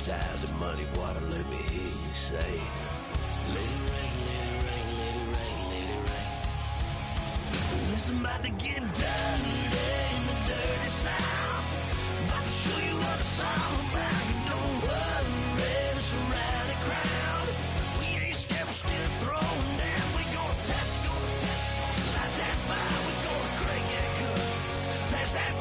baptized in muddy water, let me hear you say, let it rain, let it rain, let it rain, let it rain. It's about to get dirty in the dirty South. About to show you what it's all about. You don't worry, the surrounding crowd. We ain't scared, we're still throwing down. We gonna tap, light that fire. We gonna crank that kush, pass that.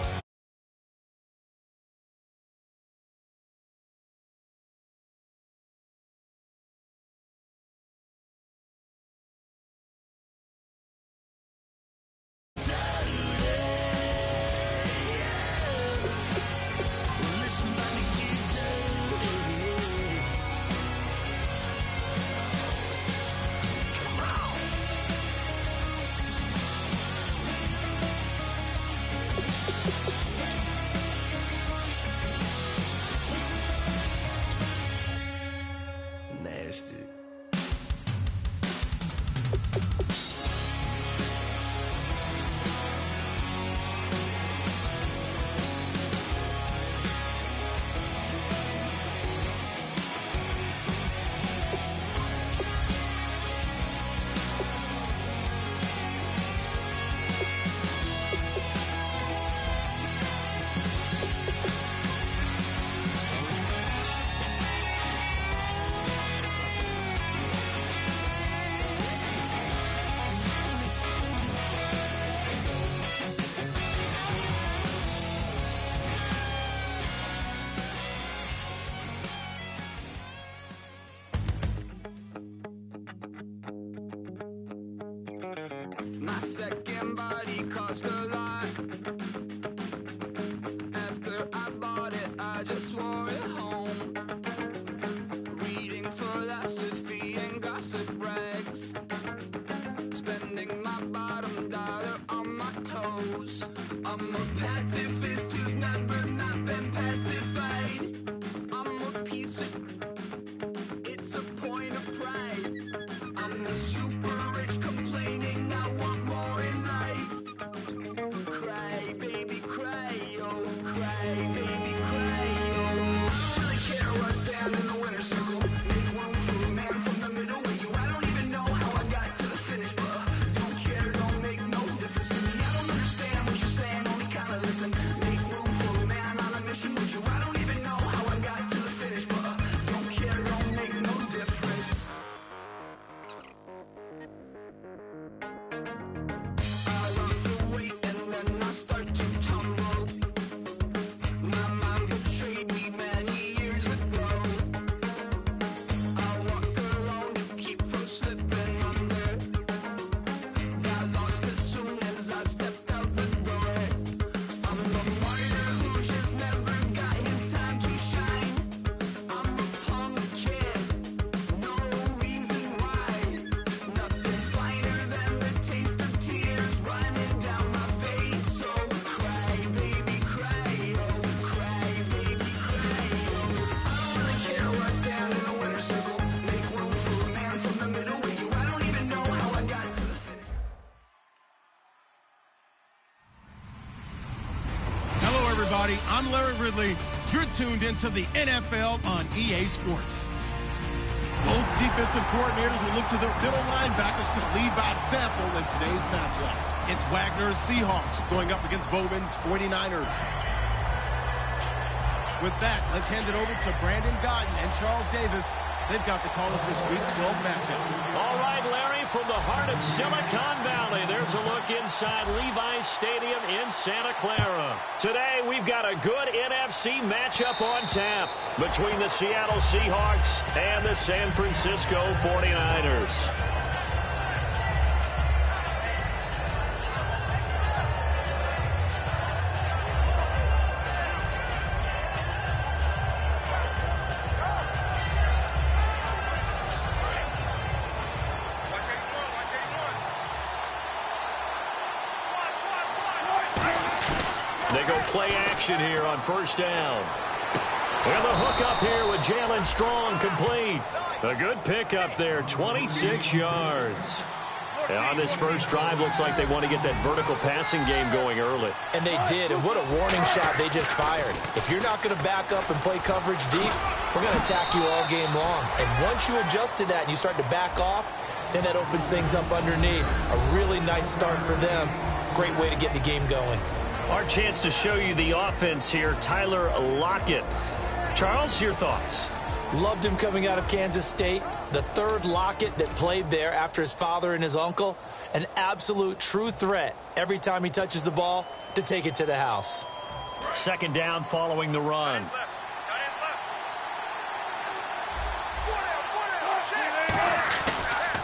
Nasty. My second body cost a lot. After I bought it, I just wore it home. Reading philosophy and gossip rags. Spending my bottom dollar on my toes. I'm a pacifist who's never not been pacified. I'm a piece of... It's a point of pride. I'm the super rich complaining I want more in life. Cry, baby, cry, oh, cry, baby, cry, oh. Really care where I stand in the winner's circle. Make room for a man from the middle with you. I don't even know how I got to the finish, but don't care, don't make no difference to me. I don't understand what you're saying, only kinda listen. Make room for a man on a mission with you. I don't even know how I got to the finish, but don't care, don't make no difference. I lost the weight and then I start to tumble. My mind betrayed me many years ago. I walk alone to keep from slipping under. Got lost as soon as I stepped out the door. I'm the martyr who just never got his time to shine. I'm a punk kid, no reason why. Nothing finer than the taste of tears running down my face. So cry, baby, cry, oh, cry, baby, cry, oh. I don't really care where I stand in the winner's circle. Make room for a man from the middle with you. I don't even know how I got to the finish. Hello, everybody. I'm Larry Ridley. You're tuned into the NFL on EA Sports. Both defensive coordinators will look to their middle linebackers to lead by example in today's matchup. It's Wagner's Seahawks going up against Bowman's 49ers. With that, let's hand it over to Brandon Godden and Charles Davis. They've got the call of this Week 12 matchup. All right, Larry, from the heart of Silicon Valley, there's a look inside Levi's Stadium in Santa Clara. Today, we've got a good NFC matchup on tap between the Seattle Seahawks and the San Francisco 49ers. They go play action here on first down. And the hook up here with Jalen Strong complete. A good pickup there, 26 yards. On this first drive, looks like they want to get that vertical passing game going early. And they did, and what a warning shot they just fired. If you're not going to back up and play coverage deep, we're going to attack you all game long. And once you adjust to that and you start to back off, then that opens things up underneath. A really nice start for them. Great way to get the game going. Our chance to show you the offense here, Tyler Lockett. Charles, your thoughts? Loved him coming out of Kansas State. The third Lockett that played there after his father and his uncle. An absolute true threat every time he touches the ball to take it to the house. Second down following the run.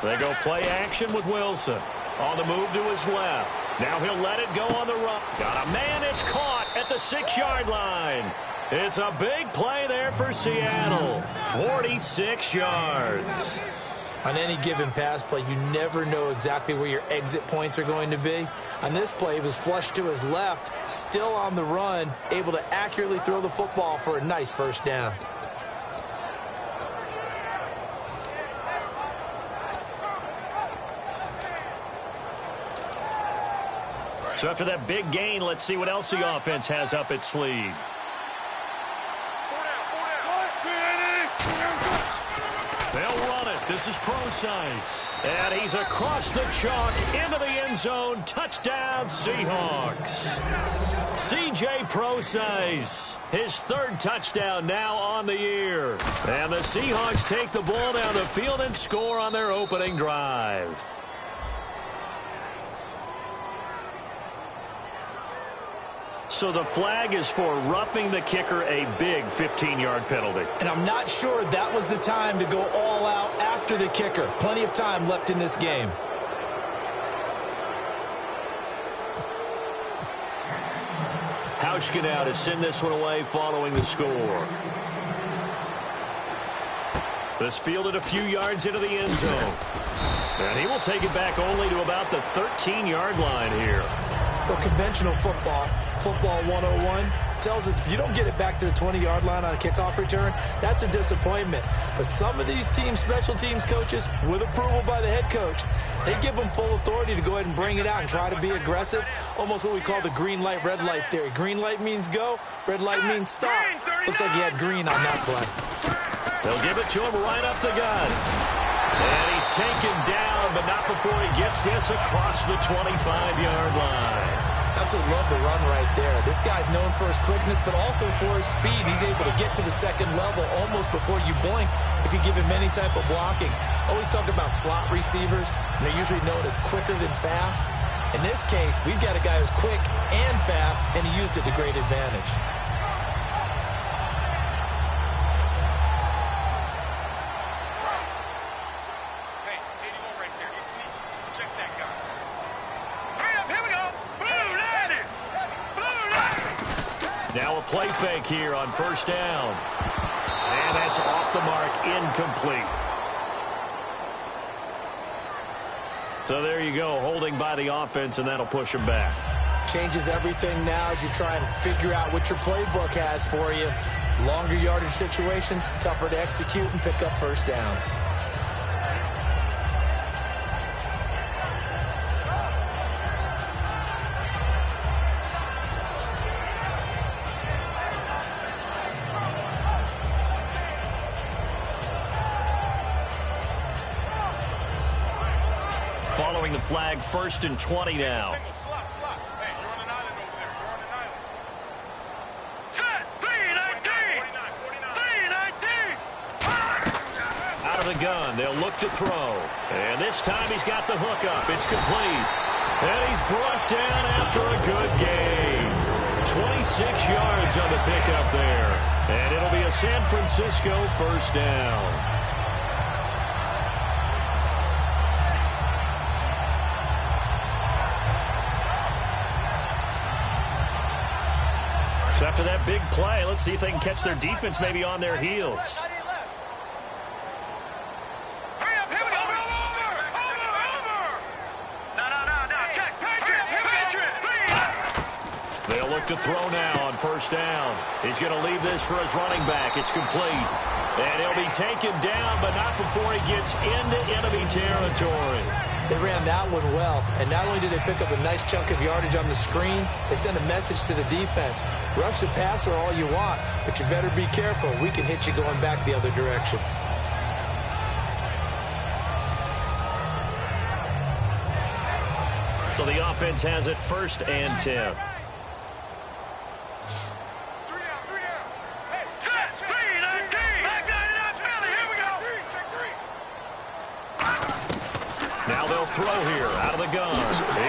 They go play action with Wilson. On the move to his left. Now he'll let it go on the run. Got a man, it's caught at the 6-yard line. It's a big play there for Seattle. 46 yards. On any given pass play, you never know exactly where your exit points are going to be. On this play, he was flushed to his left, still on the run, able to accurately throw the football for a nice first down. So after that big gain, let's see what else the offense has up its sleeve. They'll run it. This is Procise. And he's across the chalk into the end zone. Touchdown, Seahawks. C.J. Procise, his third touchdown now on the year. And the Seahawks take the ball down the field and score on their opening drive. So the flag is for roughing the kicker, a big 15-yard penalty. And I'm not sure that was the time to go all out after the kicker. Plenty of time left in this game. Hauschka now to send this one away following the score. This fielded a few yards into the end zone. And he will take it back only to about the 13-yard line here. Well, conventional football 101, tells us if you don't get it back to the 20-yard line on a kickoff return, that's a disappointment. But some of these team special teams coaches, with approval by the head coach, they give them full authority to go ahead and bring it out and try to be aggressive, almost what we call the green light, red light theory. Green light means go, red light means stop. Looks like he had green on that play. They'll give it to him right up the gun. And he's taken down, but not before he gets this across the 25-yard line. Absolutely love the run right there. This guy's known for his quickness, but also for his speed. He's able to get to the second level almost before you blink if you give him any type of blocking. Always talk about slot receivers, and they're usually known as quicker than fast. In this case, we've got a guy who's quick and fast, and he used it to great advantage. Now a play fake here on first down. And that's off the mark, incomplete. So there you go, holding by the offense, and that'll push him back. Changes everything now as you try and figure out what your playbook has for you. Longer yardage situations, tougher to execute and pick up first downs. Following the flag, 1st and 20 now. Out of the gun, they'll look to throw. And this time he's got the hook up. It's complete. And he's brought down after a good gain. 26 yards on the pickup there. And it'll be a San Francisco first down. So after that big play, let's see if they can catch their defense maybe on their heels. They'll look to throw now on first down. He's going to leave this for his running back. It's complete. And he'll be taken down, but not before he gets into enemy territory. They ran that one well, and not only did they pick up a nice chunk of yardage on the screen, they sent a message to the defense. Rush the passer all you want, but you better be careful. We can hit you going back the other direction. So the offense has it 1st and 10. Now they'll throw here out of the gun.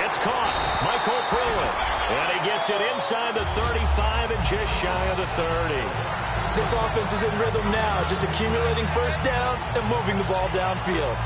It's caught. Michael Pruitt. And he gets it inside the 35 and just shy of the 30. This offense is in rhythm now, just accumulating first downs and moving the ball downfield.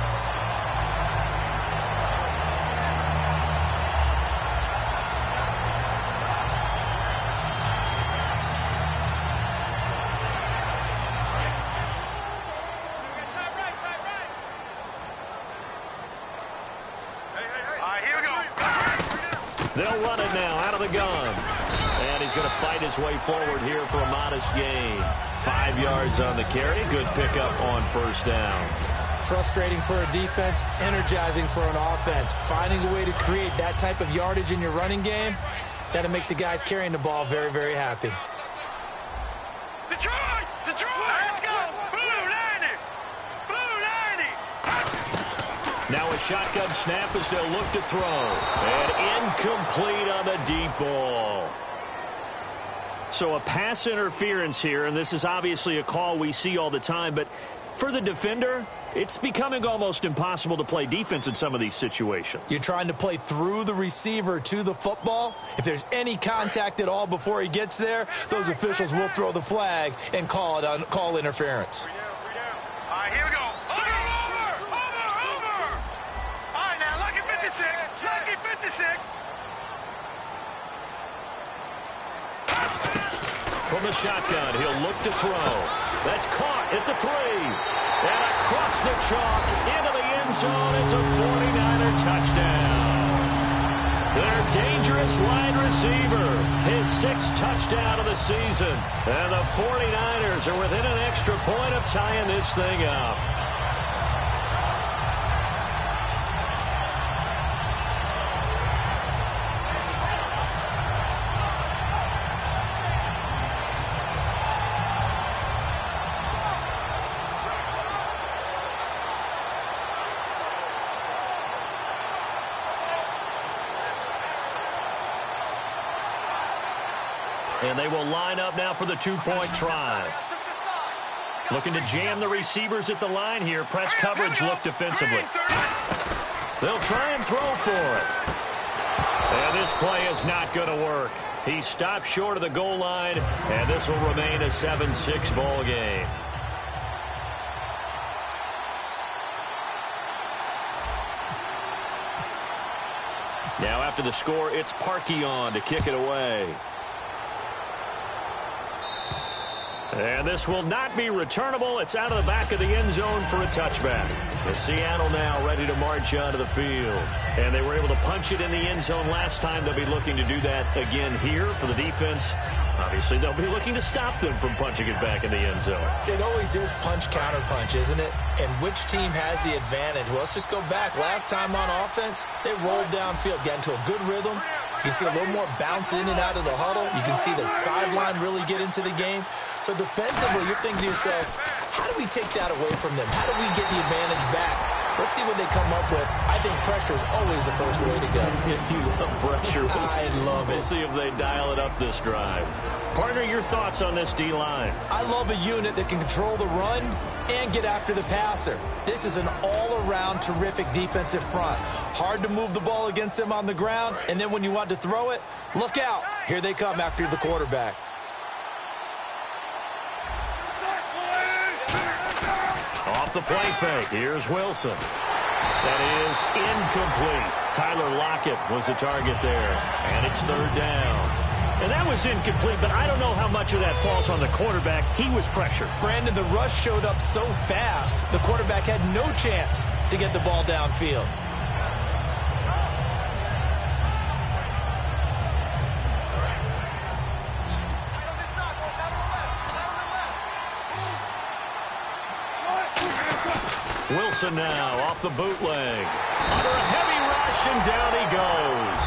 They'll run it now out of the gun. And he's going to fight his way forward here for a modest gain. 5 yards on the carry. Good pickup on 1st down. Frustrating for a defense, energizing for an offense. Finding a way to create that type of yardage in your running game, that'll make the guys carrying the ball very, very happy. Detroit! Let's go! Blue 90! Blue 90! Now a shotgun snap as they'll look to throw. And incomplete on the deep ball. So a pass interference here, and this is obviously a call we see all the time, but for the defender, it's becoming almost impossible to play defense in some of these situations. You're trying to play through the receiver to the football. If there's any contact at all before he gets there, those officials will throw the flag and call interference. All right, here we go. Over! All right, now, lucky 56. Lucky 56. From the shotgun, he'll look to throw. That's caught at the 3. And across the chalk into the end zone. It's a 49er touchdown. Their dangerous wide receiver, his 6th touchdown of the season. And the 49ers are within an extra point of tying this thing up. And they will line up now for the 2-point try. Looking to jam the receivers at the line here. Press coverage look defensively. They'll try and throw for it. And this play is not going to work. He stopped short of the goal line, and this will remain a 7-6 ball game. Now after the score, it's Parkey on to kick it away. And this will not be returnable. It's out of the back of the end zone for a touchback. And Seattle now ready to march onto the field. And they were able to punch it in the end zone last time. They'll be looking to do that again here for the defense. Obviously, they'll be looking to stop them from punching it back in the end zone. It always is punch-counter-punch, isn't it? And which team has the advantage? Well, let's just go back. Last time on offense, they rolled downfield, got into a good rhythm. You can see a little more bounce in and out of the huddle. You can see the sideline really get into the game. So defensively, you're thinking to yourself, how do we take that away from them? How do we get the advantage back? Let's see what they come up with. I think pressure is always the first way to go. You love pressure. I love it. We'll see if they dial it up this drive. Partner, your thoughts on this D-line? I love a unit that can control the run and get after the passer. This is an all-around terrific defensive front. Hard to move the ball against them on the ground, and then when you want to throw it, look out. Here they come after the quarterback. Off the play fake. Here's Wilson. That is incomplete. Tyler Lockett was the target there, and it's 3rd down. And that was incomplete, but I don't know how much of that falls on the quarterback. He was pressured. Brandon, the rush showed up so fast, the quarterback had no chance to get the ball downfield. Wilson now off the bootleg. Under a heavy rush, and down he goes.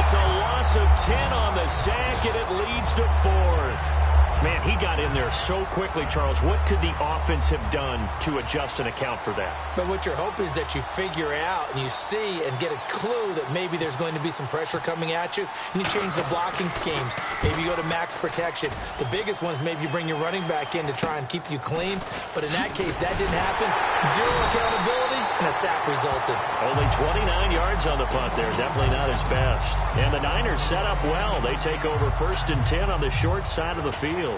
It's a loss of 10 on the sack, and it leads to 4th. Man, he got in there so quickly, Charles. What could the offense have done to adjust and account for that? But what you're hoping is that you figure out and you see and get a clue that maybe there's going to be some pressure coming at you, and you change the blocking schemes. Maybe you go to max protection. The biggest one is maybe you bring your running back in to try and keep you clean. But in that case, that didn't happen. Zero accountability, and a sack resulted. Only 29 yards on the punt there. Definitely not his best. And the Niners set up well. They take over 1st and 10 on the short side of the field.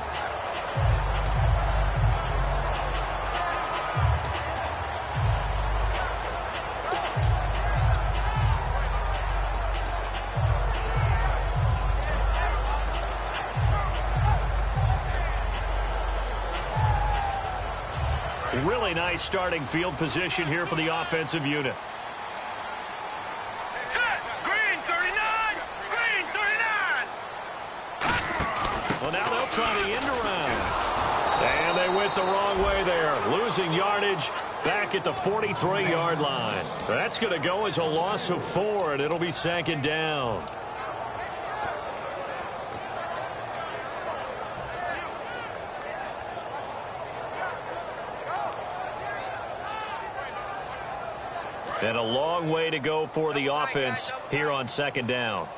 Really nice starting field position here for the offensive unit. Set. Green 39. Green 39. Well, now they'll try the end around. And they went the wrong way there. Losing yardage back at the 43-yard line. That's going to go as a loss of 4, and it'll be 2nd down. And a long way to go for the offense here on 2nd down.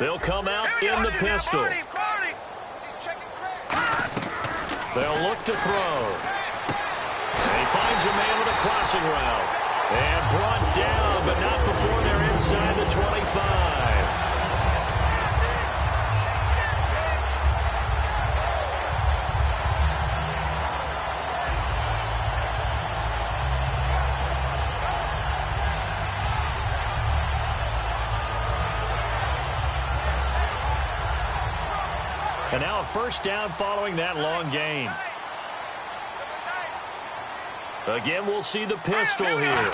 They'll come out in the pistol. They'll look to throw. And he finds a man with a crossing route. And brought down, but not before they're inside the 25. And now a 1st down following that long gain. Again, we'll see the pistol here.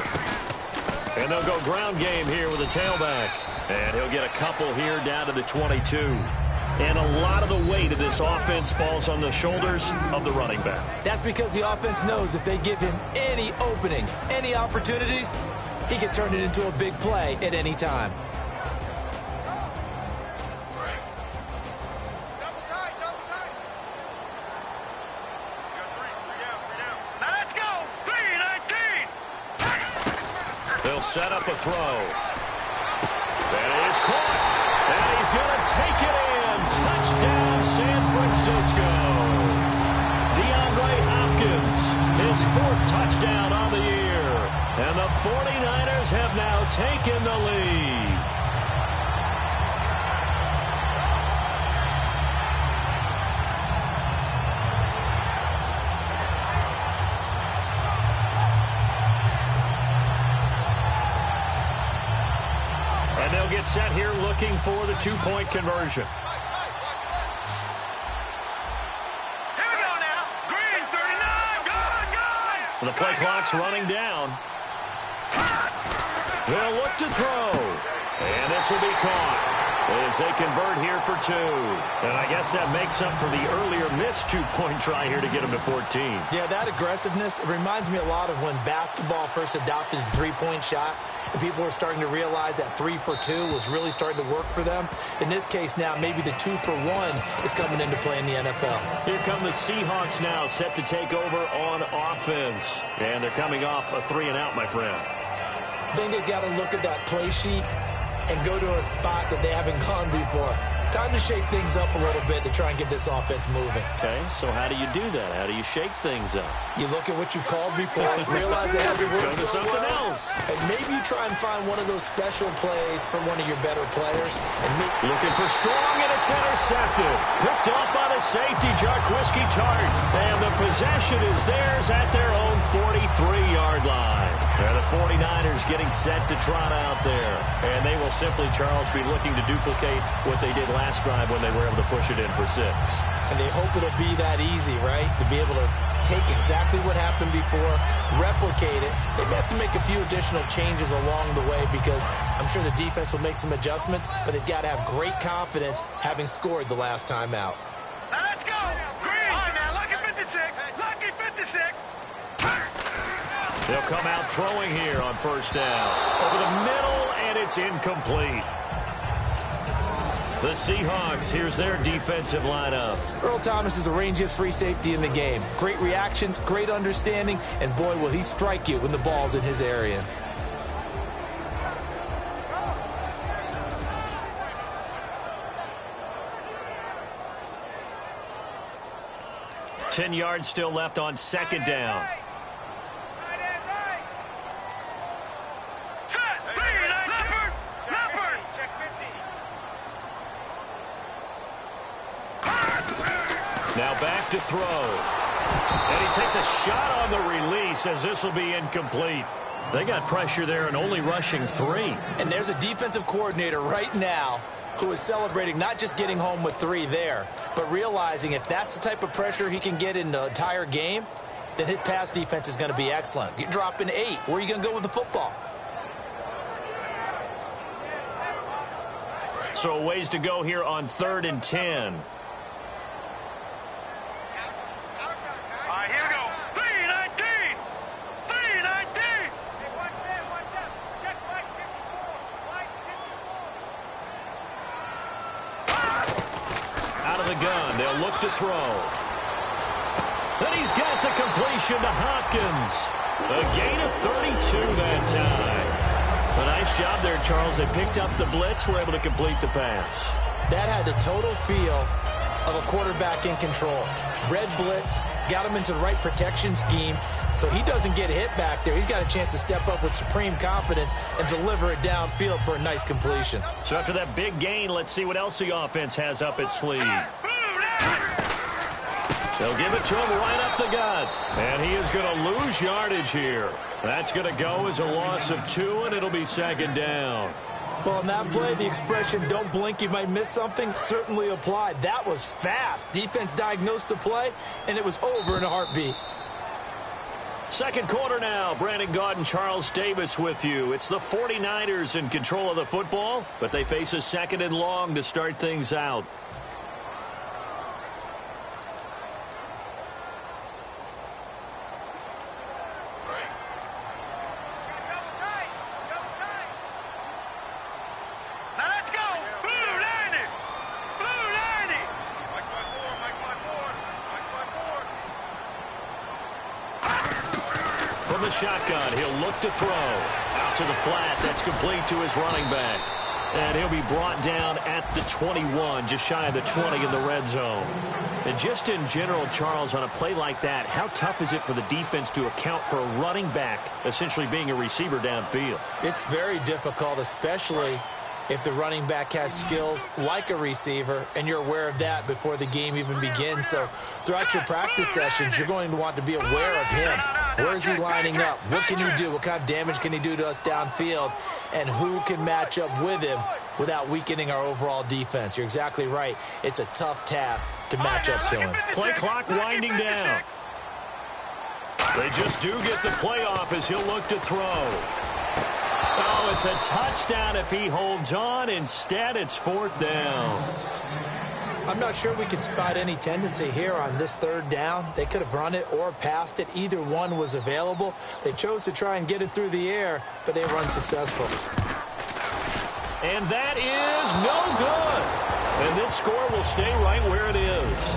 And they'll go ground game here with a tailback. And he'll get a couple here down to the 22. And a lot of the weight of this offense falls on the shoulders of the running back. That's because the offense knows if they give him any openings, any opportunities, he can turn it into a big play at any time. Set up a throw. That is caught. And he's going to take it in. Touchdown, San Francisco. DeAndre Hopkins, his 4th touchdown on the year. And the 49ers have now taken the lead. They'll get set here looking for the 2-point conversion. Here we go now. Green 39. Good. The play clock's running down. They'll look to throw. And this will be caught as they convert here for 2. And I guess that makes up for the earlier missed 2-point try here to get them to 14. Yeah, that aggressiveness, it reminds me a lot of when basketball first adopted the 3-point shot. And people were starting to realize that 3 for 2 was really starting to work for them. In this case now, maybe the 2 for 1 is coming into play in the NFL. Here come the Seahawks now, set to take over on offense. And they're coming off a 3-and-out, my friend. I think they've got to look at that play sheet and go to a spot that they haven't gone before. Time to shake things up a little bit to try and get this offense moving. Okay, so how do you do that? How do you shake things up? You look at what you called before, realize it hasn't worked Go to something else. and maybe you try and find one of those special plays from one of your better players. And looking for strong, and it's intercepted. Picked off by the safety, Jarkwiski Tart. And the possession is theirs at their own 43-yard line. And the 49ers getting set to trot out there. And they will simply, Charles, be looking to duplicate what they did last drive when they were able to push it in for 6. And they hope it'll be that easy, right? To be able to take exactly what happened before, replicate it. They may have to make a few additional changes along the way because I'm sure the defense will make some adjustments, but they've got to have great confidence having scored the last time out. Now let's go. Green. All right, now, lucky 56. Lucky 56. They'll come out throwing here on first down. Over the middle, and it's incomplete. The Seahawks, here's their defensive lineup. Earl Thomas is the rangiest free safety in the game. Great reactions, great understanding, and boy, will he strike you when the ball's in his area. Ten yards still left on second down. Now back to throw. And he takes a shot on the release as this will be incomplete. They got pressure there and only rushing 3. And there's a defensive coordinator right now who is celebrating not just getting home with 3 there, but realizing if that's the type of pressure he can get in the entire game, then his pass defense is going to be excellent. You're dropping 8. Where are you going to go with the football? So a ways to go here on 3rd and 10. Gun. They'll look to throw. Then he's got the completion to Hopkins. A gain of 32 that time. A nice job there, Charles. They picked up the blitz, were able to complete the pass. That had the total feel of a quarterback in control. Red blitz, got him into the right protection scheme, so he doesn't get hit back there. He's got a chance to step up with supreme confidence and deliver it downfield for a nice completion. So after that big gain, let's see what else the offense has up its sleeve. They'll give it to him right up the gut. And he is going to lose yardage here. That's going to go as a loss of 2, and it'll be second down. Well, in that play, the expression, don't blink, you might miss something, certainly applied. That was fast. Defense diagnosed the play, and it was over in a heartbeat. Second quarter now. Brandon Gaudin, Charles Davis with you. It's the 49ers in control of the football, but they face a 2nd and long to start things out. From the shotgun, he'll look to throw. Out to the flat, that's complete to his running back. And he'll be brought down at the 21, just shy of the 20 in the red zone. And just in general, Charles, on a play like that, how tough is it for the defense to account for a running back essentially being a receiver downfield? It's very difficult, especially if the running back has skills like a receiver, and you're aware of that before the game even begins. So throughout your practice sessions, you're going to want to be aware of him. Where is he lining up? What can he do? What kind of damage can he do to us downfield? And who can match up with him without weakening our overall defense? You're exactly right. It's a tough task to match up to him. Play clock winding down. They just do get the play off as he'll look to throw. Oh, it's a touchdown if he holds on. Instead, it's 4th down. I'm not sure we could spot any tendency here on this 3rd down. They could have run it or passed it. Either one was available. They chose to try and get it through the air, but they were unsuccessful. And that is no good. And this score will stay right where it is.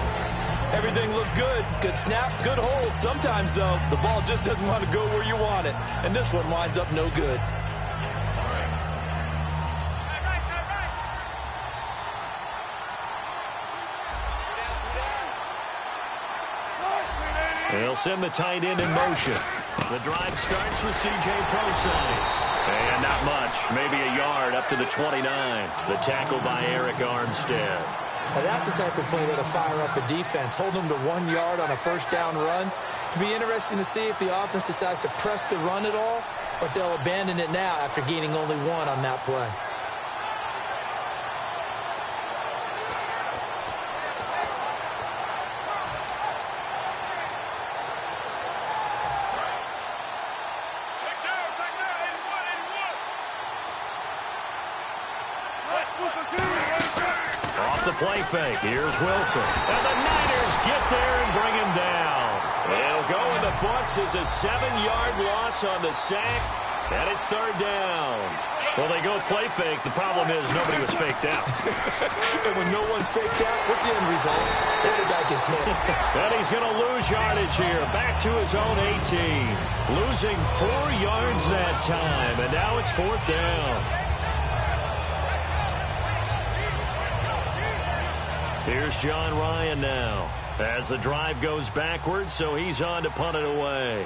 Everything looked good. Good snap, good hold. Sometimes, though, the ball just doesn't want to go where you want it. And this one winds up no good. They'll send the tight end in motion. The drive starts with C.J. Prosise. And not much, maybe a yard up to the 29. The tackle by Eric Armstead. Now that's the type of play that'll fire up the defense. Hold them to 1 yard on a first down run. It'll be interesting to see if the offense decides to press the run at all, or if they'll abandon it now after gaining only 1 on that play. Off the play fake, here's Wilson. And the Niners get there and bring him down. They'll go in the books as a 7-yard loss on the sack, and it's third down. Well, they go play fake. The problem is nobody was faked out. And when no one's faked out, what's the end result? Quarterback gets hit. And he's going to lose yardage here. Back to his own 18. Losing 4 yards that time, and now it's fourth down. Here's John Ryan now as the drive goes backwards, so he's on to punt it away.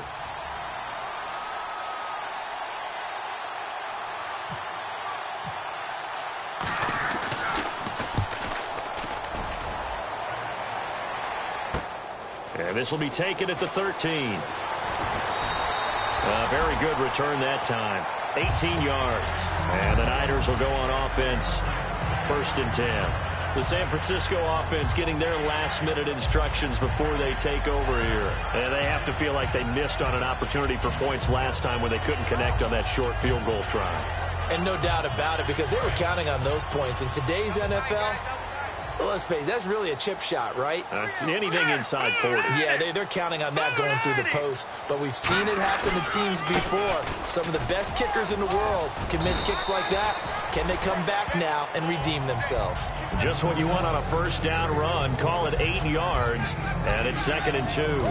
And this will be taken at the 13. A very good return that time. 18 yards. And the Niners will go on offense. First and 10. The San Francisco offense getting their last-minute instructions before they take over here. And they have to feel like they missed on an opportunity for points last time when they couldn't connect on that short field goal try. And no doubt about it, because they were counting on those points. In today's NFL, let's face it, that's really a chip shot, right? That's anything inside 40. Yeah, they're counting on that going through the post. But we've seen it happen to teams before. Some of the best kickers in the world can miss kicks like that. Can they come back now and redeem themselves? Just what you want on a first down run. Call it 8 yards, and it's 2nd and 2.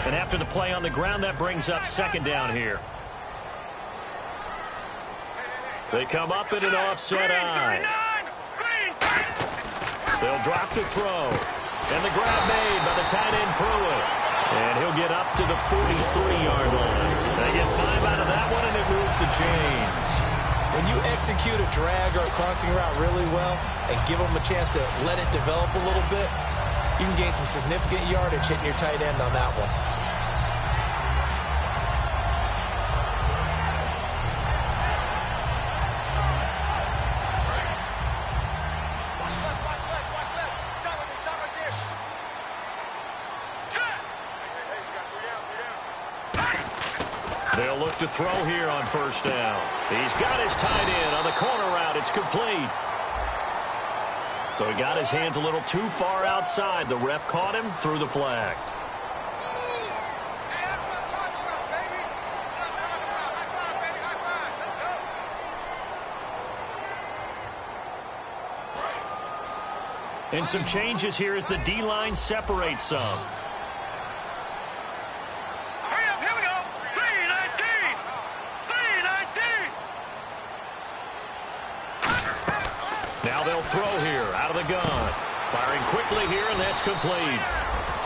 And after the play on the ground, that brings up 2nd down here. They come up in an offset eye. They'll drop the throw. And the grab made by the tight end Pruitt. And he'll get up to the 43-yard line. They get 5 out of that one, and it moves the chains. When you execute a drag or a crossing route really well and give them a chance to let it develop a little bit, you can gain some significant yardage hitting your tight end on that one. They'll look to throw here on first down. He's got his tight end on the corner route. It's complete. So he got his hands a little too far outside. The ref caught him, threw the flag. And some changes here as the D-line separates some. Now they'll throw here out of the gun. Firing quickly here, and that's complete.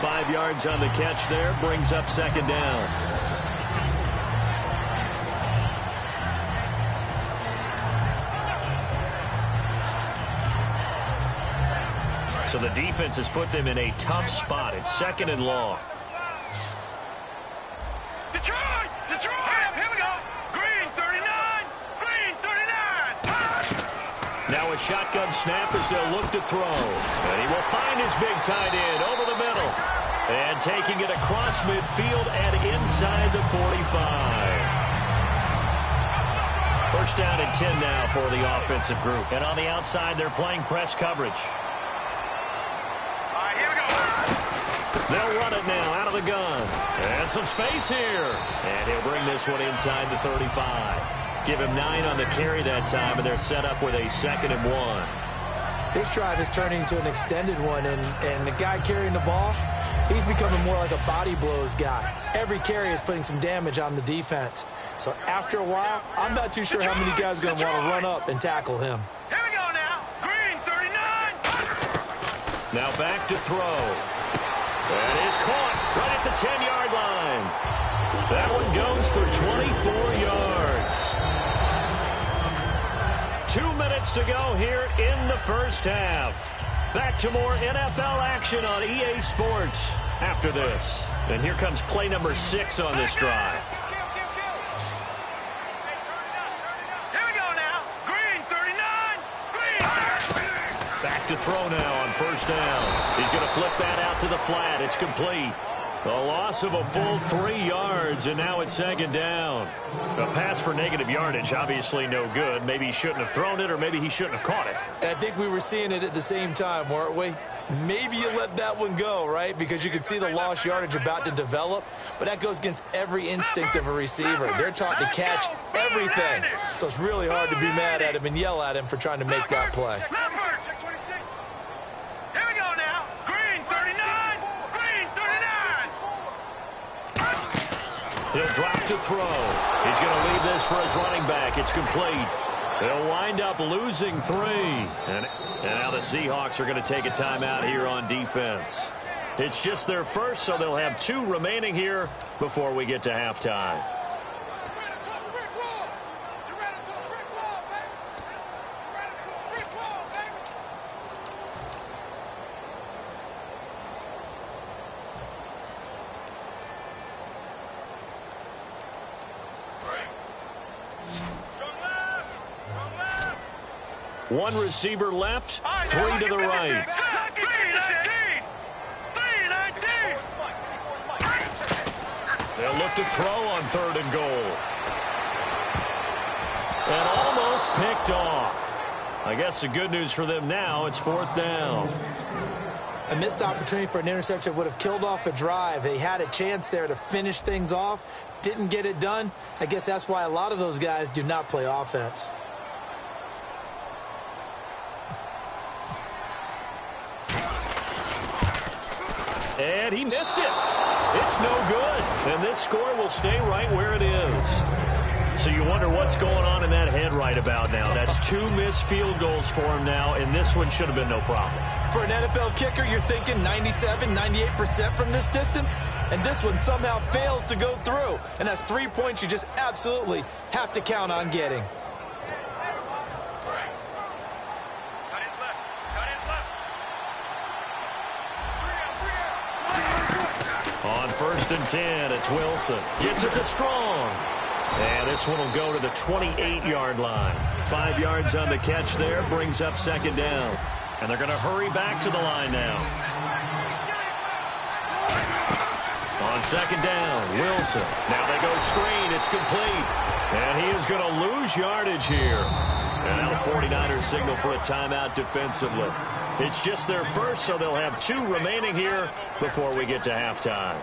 5 yards on the catch there, brings up 2nd down. So the defense has put them in a tough spot. It's 2nd and long. Detroit! Detroit! Here we go! Green 39! Green 39! Now a shotgun snap as they'll look to throw. And he will find his big tight end over the middle. And taking it across midfield and inside the 45. First down and 10 now for the offensive group. And on the outside, they're playing press coverage. They'll run it now out of the gun. And some space here. And he'll bring this one inside the 35. Give him 9 on the carry that time, and they're set up with a 2nd and 1. This drive is turning into an extended one, and the guy carrying the ball, he's becoming more like a body blows guy. Every carry is putting some damage on the defense. So after a while, I'm not too sure how many guys are going to want to run up and tackle him. Here we go now. Green 39. Now back to throw. And is caught right at the 10-yard line. That one goes for 24 yards. 2 minutes to go here in the first half. Back to more NFL action on EA Sports after this. And here comes play number 6 on this drive. Here we go now. Green 39. Green. Back to throw now on first down. He's going to flip that out to the flat. It's complete. A loss of a full 3 yards, and now it's second down. A pass for negative yardage, obviously no good. Maybe he shouldn't have thrown it, or maybe he shouldn't have caught it. I think we were seeing it at the same time, weren't we? Maybe you let that one go, right? Because you can see the lost yardage about to develop. But that goes against every instinct of a receiver. They're taught to catch everything. So it's really hard to be mad at him and yell at him for trying to make that play. Here we go now. Green 39. Green 39. He'll drop to throw. He's going to leave this for his running back. It's complete. They'll wind up losing 3. And now the Seahawks are going to take a timeout here on defense. It's just their first, so they'll have 2 remaining here before we get to halftime. One receiver left, 3 to the right. They'll look to throw on 3rd and goal. And almost picked off. I guess the good news for them now, it's 4th down. A missed opportunity for an interception would have killed off a drive. They had a chance there to finish things off. Didn't get it done. I guess that's why a lot of those guys do not play offense. And he missed it. It's no good. And this score will stay right where it is. So you wonder what's going on in that head right about now. That's 2 missed field goals for him now, and this one should have been no problem. For an NFL kicker, you're thinking 97, 98% from this distance, and this one somehow fails to go through. And that's 3 points you just absolutely have to count on getting. On 1st and 10, it's Wilson. Gets it to Strong. And this one will go to the 28-yard line. 5 yards on the catch there, brings up second down. And they're going to hurry back to the line now. On second down, Wilson. Now they go screen. It's complete. And he is going to lose yardage here. And now the 49ers signal for a timeout defensively. It's just their first, so they'll have 2 remaining here before we get to halftime.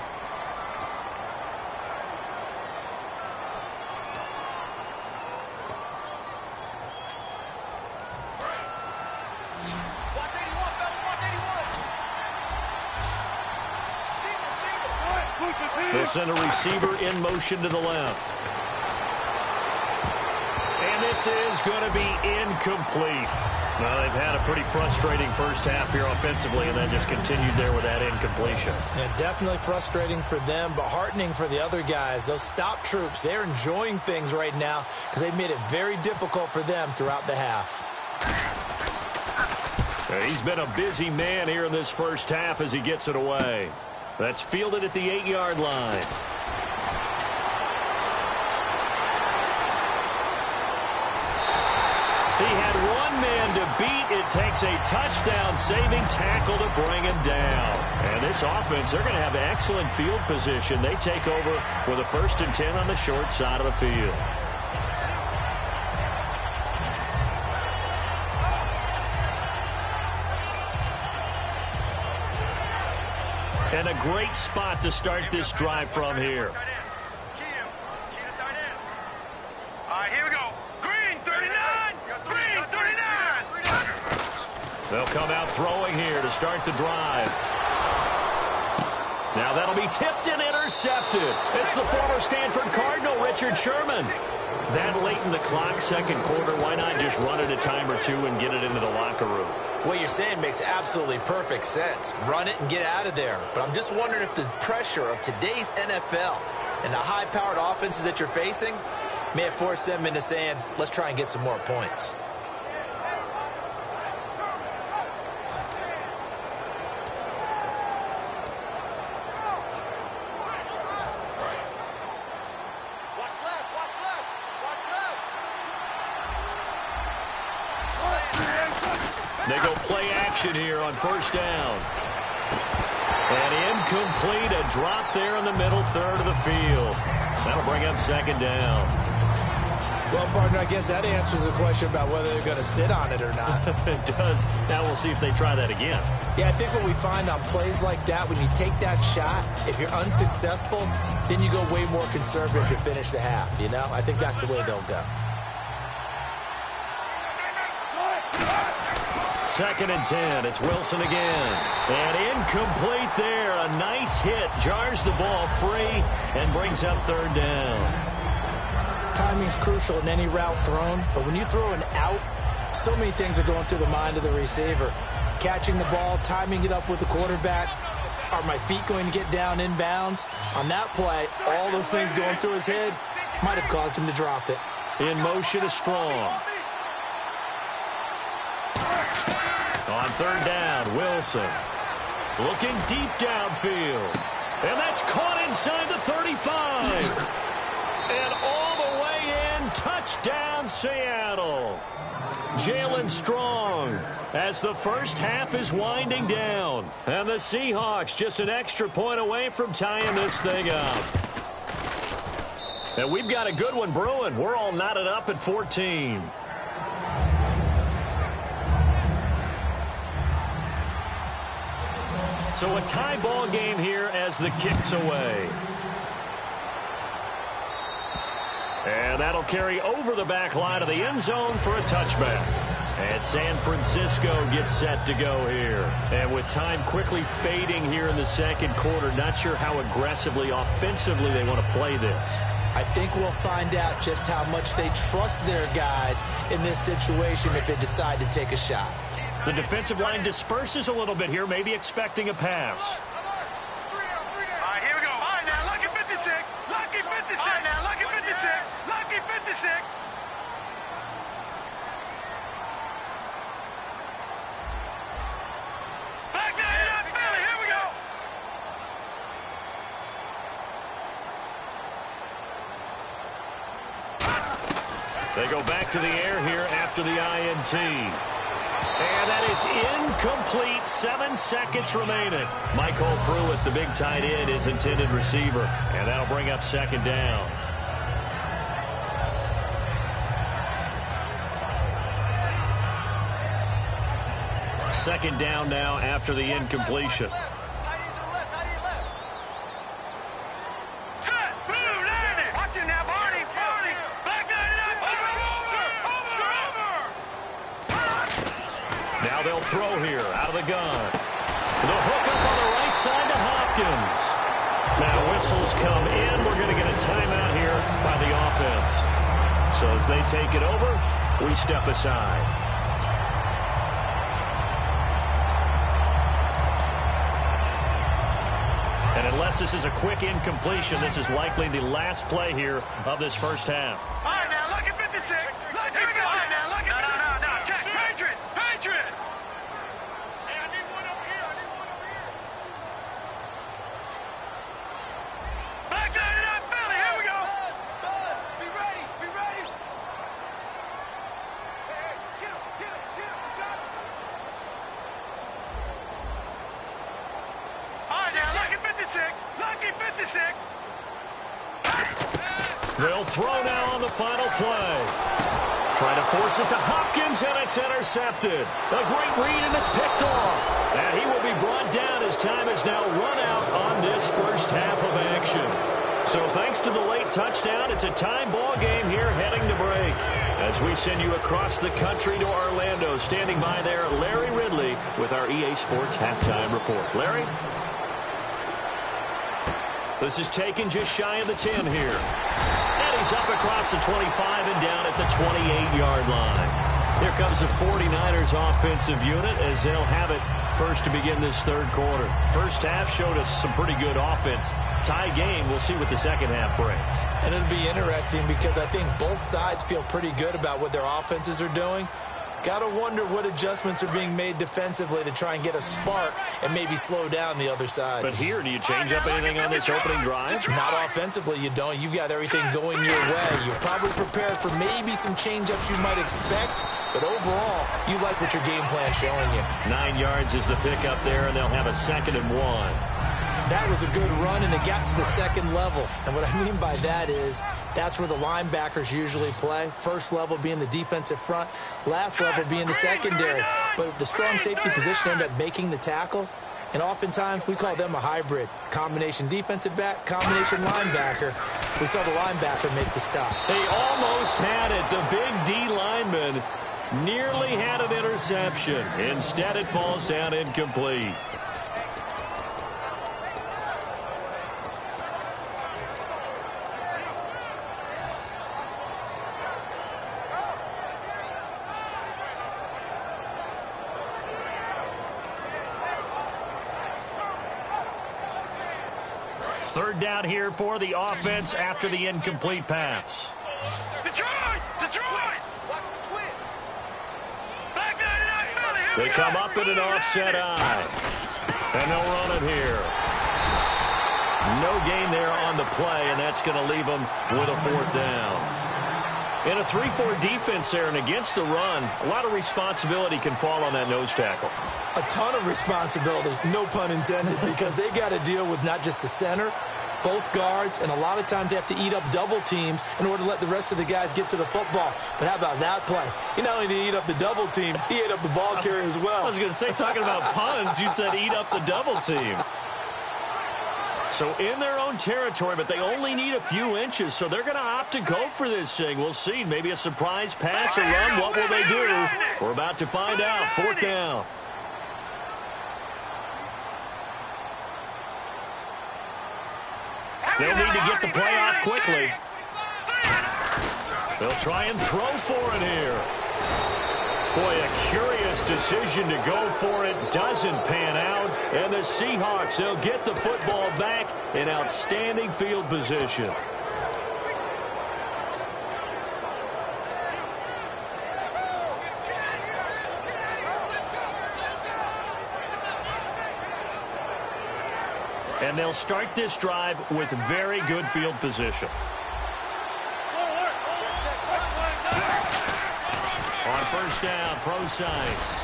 They'll send a receiver in motion to the left. And this is going to be incomplete. Well, they've had a pretty frustrating first half here offensively and then just continued there with that incompletion. Yeah, definitely frustrating for them, but heartening for the other guys. Those stop troops, they're enjoying things right now because they've made it very difficult for them throughout the half. He's been a busy man here in this first half as he gets it away. That's fielded at the 8-yard line. He had one man to beat. It takes a touchdown-saving tackle to bring him down. And this offense, they're going to have excellent field position. They take over with a 1st and 10 on the short side of the field. And a great spot to start this drive from here. Here we go. Green 39. Green 39. They'll come out throwing here to start the drive. Now that'll be tipped and intercepted. It's the former Stanford Cardinal, Richard Sherman. That late in the clock, second quarter, why not just run it a time or 2 and get it into the locker room? What you're saying makes absolutely perfect sense. Run it and get out of there. But I'm just wondering if the pressure of today's NFL and the high-powered offenses that you're facing may have forced them into saying, let's try and get some more points. They go play action here on 1st down. And incomplete, a drop there in the middle third of the field. That'll bring up second down. Well, partner, I guess that answers the question about whether they're going to sit on it or not. It does. Now we'll see if they try that again. Yeah, I think what we find on plays like that, when you take that shot, if you're unsuccessful, then you go way more conservative to finish the half, you know? I think that's the way they'll go. Second and 10. It's Wilson again. And incomplete there. A nice hit. Jars the ball free and brings up third down. Timing's crucial in any route thrown, but when you throw an out, so many things are going through the mind of the receiver. Catching the ball, timing it up with the quarterback. Are my feet going to get down inbounds? On that play, all those things going through his head might have caused him to drop it. In motion is Strong. On third down, Wilson. Looking deep downfield. And that's caught inside the 35. And all the way in, touchdown Seattle. Jalen Strong as the first half is winding down. And the Seahawks just an extra point away from tying this thing up. And we've got a good one brewing. We're all knotted up at 14. So a tie ball game here as the kick's away. And that'll carry over the back line of the end zone for a touchback. And San Francisco gets set to go here. And with time quickly fading here in the second quarter, not sure how aggressively, offensively they want to play this. I think we'll find out just how much they trust their guys in this situation if they decide to take a shot. The defensive line disperses a little bit here, maybe expecting a pass. All right, here we go. All right, now, lucky 56. Lucky 56. All right, now, lucky 56. Lucky 56. Back down, not Philly. Here we go. They go back to the air here after the INT. And that is incomplete. 7 seconds remaining. Michael Pruitt, the big tight end, is intended receiver. And that'll bring up second down. Second down now after the incompletion. Now they'll throw here out of the gun. The hook up on the right side to Hopkins. Now whistles come in. We're going to get a timeout here by the offense. So as they take it over, we step aside. And unless this is a quick incompletion, this is likely the last play here of this first half. All right, now, lucky 56. Lucky 56. All right, now, lucky 56. No. Check. Patriot. Patriot. Hey, I need one over here. Back down to that Philly. Here we go. Buzz. Be ready. Hey, get him. Got him. All right, now, lucky 56. Lucky 56. They'll throw now on the final play. Trying to force it to Hopkins, and it's intercepted. A great read, and it's picked off. And he will be brought down as time is now run out on this first half of action. So thanks to the late touchdown, it's a tie ball game here heading to break. As we send you across the country to Orlando, standing by there, Larry Ridley with our EA Sports Halftime Report. Larry? This is taken just shy of the 10 here. And he's up across the 25 and down at the 28-yard line. Here comes the 49ers offensive unit as they'll have it first to begin this third quarter. First half showed us some pretty good offense. Tie game, we'll see what the second half brings. And it'll be interesting because I think both sides feel pretty good about what their offenses are doing. Got to wonder what adjustments are being made defensively to try and get a spark and maybe slow down the other side. But here, do you change up anything on this opening drive? Not offensively, you don't. You've got everything going your way. You're probably prepared for maybe some change-ups you might expect, but overall, you like what your game plan's showing you. 9 yards is the pickup there, and they'll have a 2nd and 1. That was a good run, and it got to the second level. And what I mean by that is that's where the linebackers usually play. First level being the defensive front, last level being the secondary. But the strong safety position ended up making the tackle. And oftentimes we call them a hybrid. Combination defensive back, combination linebacker. We saw the linebacker make the stop. They almost had it. The big D lineman nearly had an interception. Instead, it falls down incomplete. Third down here for the offense after the incomplete pass. Detroit! They come up in an offset eye. And they'll run it here. No gain there on the play, and that's going to leave them with a fourth down. In a 3-4 defense there and against the run, a lot of responsibility can fall on that nose tackle. A ton of responsibility, no pun intended, because they got to deal with not just the center, both guards, and a lot of times they have to eat up double teams in order to let the rest of the guys get to the football. But how about that play? He not only did he eat up the double team, he ate up the ball carrier as well. I was going to say, talking about puns, you said eat up the double team. So in their own territory, but they only need a few inches, so they're going to opt to go for this thing. We'll see. Maybe a surprise pass or run. What will they do? We're about to find out. Fourth down. They'll need to get the play off quickly. They'll try and throw for it here. Boy, a curious decision to go for it. Doesn't pan out. And the Seahawks, they'll get the football back in outstanding field position. And they'll start this drive with very good field position. On first down, Pro-Size.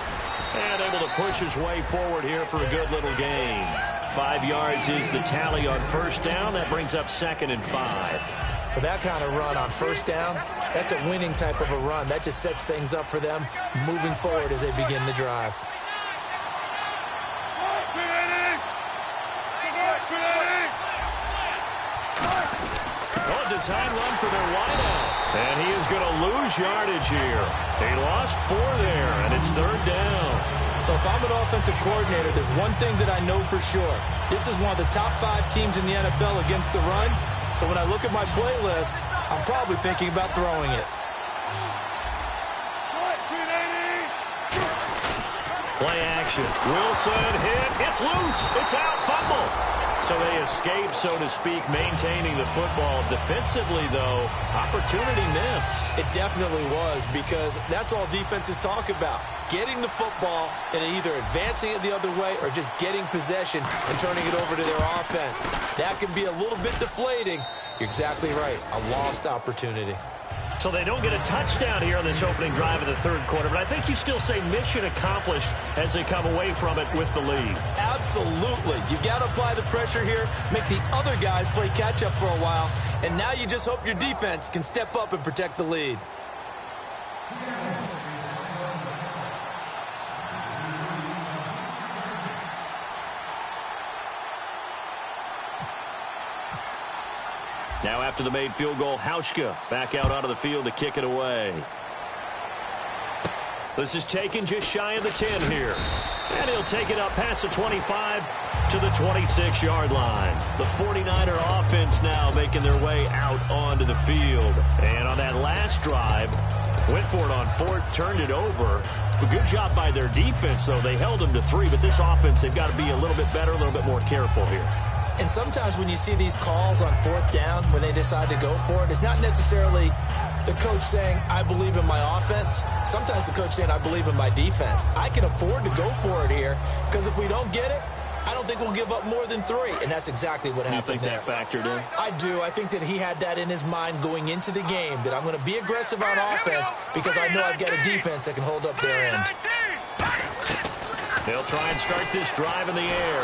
And able to push his way forward here for a good little gain. 5 yards is the tally on first down. That brings up 2nd and 5. With that kind of run on first down, that's a winning type of a run. That just sets things up for them moving forward as they begin the drive. Design run for their wideout. And he is going to lose yardage here. He lost 4 there, and it's 3rd down. So if I'm an offensive coordinator, there's one thing that I know for sure. This is one of the top 5 teams in the NFL against the run. So when I look at my playlist, I'm probably thinking about throwing it. Play action. Wilson hit. It's loose. It's out. Fumble. So they escape, so to speak, maintaining the football. Defensively, though, opportunity miss. It definitely was, because that's all defenses talk about. Getting the football and either advancing it the other way or just getting possession and turning it over to their offense. That can be a little bit deflating. You're exactly right. A lost opportunity. So they don't get a touchdown here on this opening drive of the 3rd quarter, but I think you still say mission accomplished as they come away from it with the lead. Absolutely. You've got to apply the pressure here, make the other guys play catch-up for a while, and now you just hope your defense can step up and protect the lead. Now after the made field goal, Hauschka back out onto the field to kick it away. This is taken just shy of the 10 here. And he'll take it up past the 25 to the 26-yard line. The 49er offense now making their way out onto the field. And on that last drive, went for it on 4th, turned it over. A good job by their defense, though. They held them to 3, but this offense, they've got to be a little bit better, a little bit more careful here. And sometimes when you see these calls on 4th down, when they decide to go for it, it's not necessarily the coach saying, I believe in my offense. Sometimes the coach saying, I believe in my defense. I can afford to go for it here, because if we don't get it, I don't think we'll give up more than 3. And that's exactly what happened there. You think that factored in? I do. I think that he had that in his mind going into the game, that I'm going to be aggressive on offense because I know I've got a defense that can hold up their end. They'll try and start this drive in the air.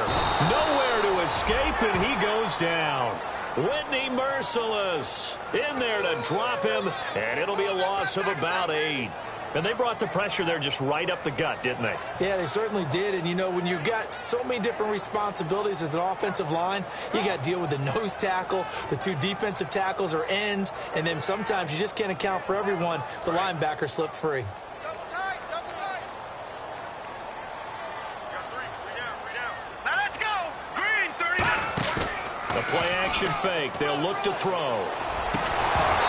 Nowhere to escape, and he goes down. Whitney Merciless in there to drop him, and it'll be a loss of about 8. And they brought the pressure there just right up the gut, didn't they? Yeah, they certainly did. And, you know, when you've got so many different responsibilities as an offensive line, you got to deal with the nose tackle, the 2 defensive tackles or ends, and then sometimes you just can't account for everyone. The linebacker slipped free. Now let's go. Green, 30 down. The play-action fake. They'll look to throw.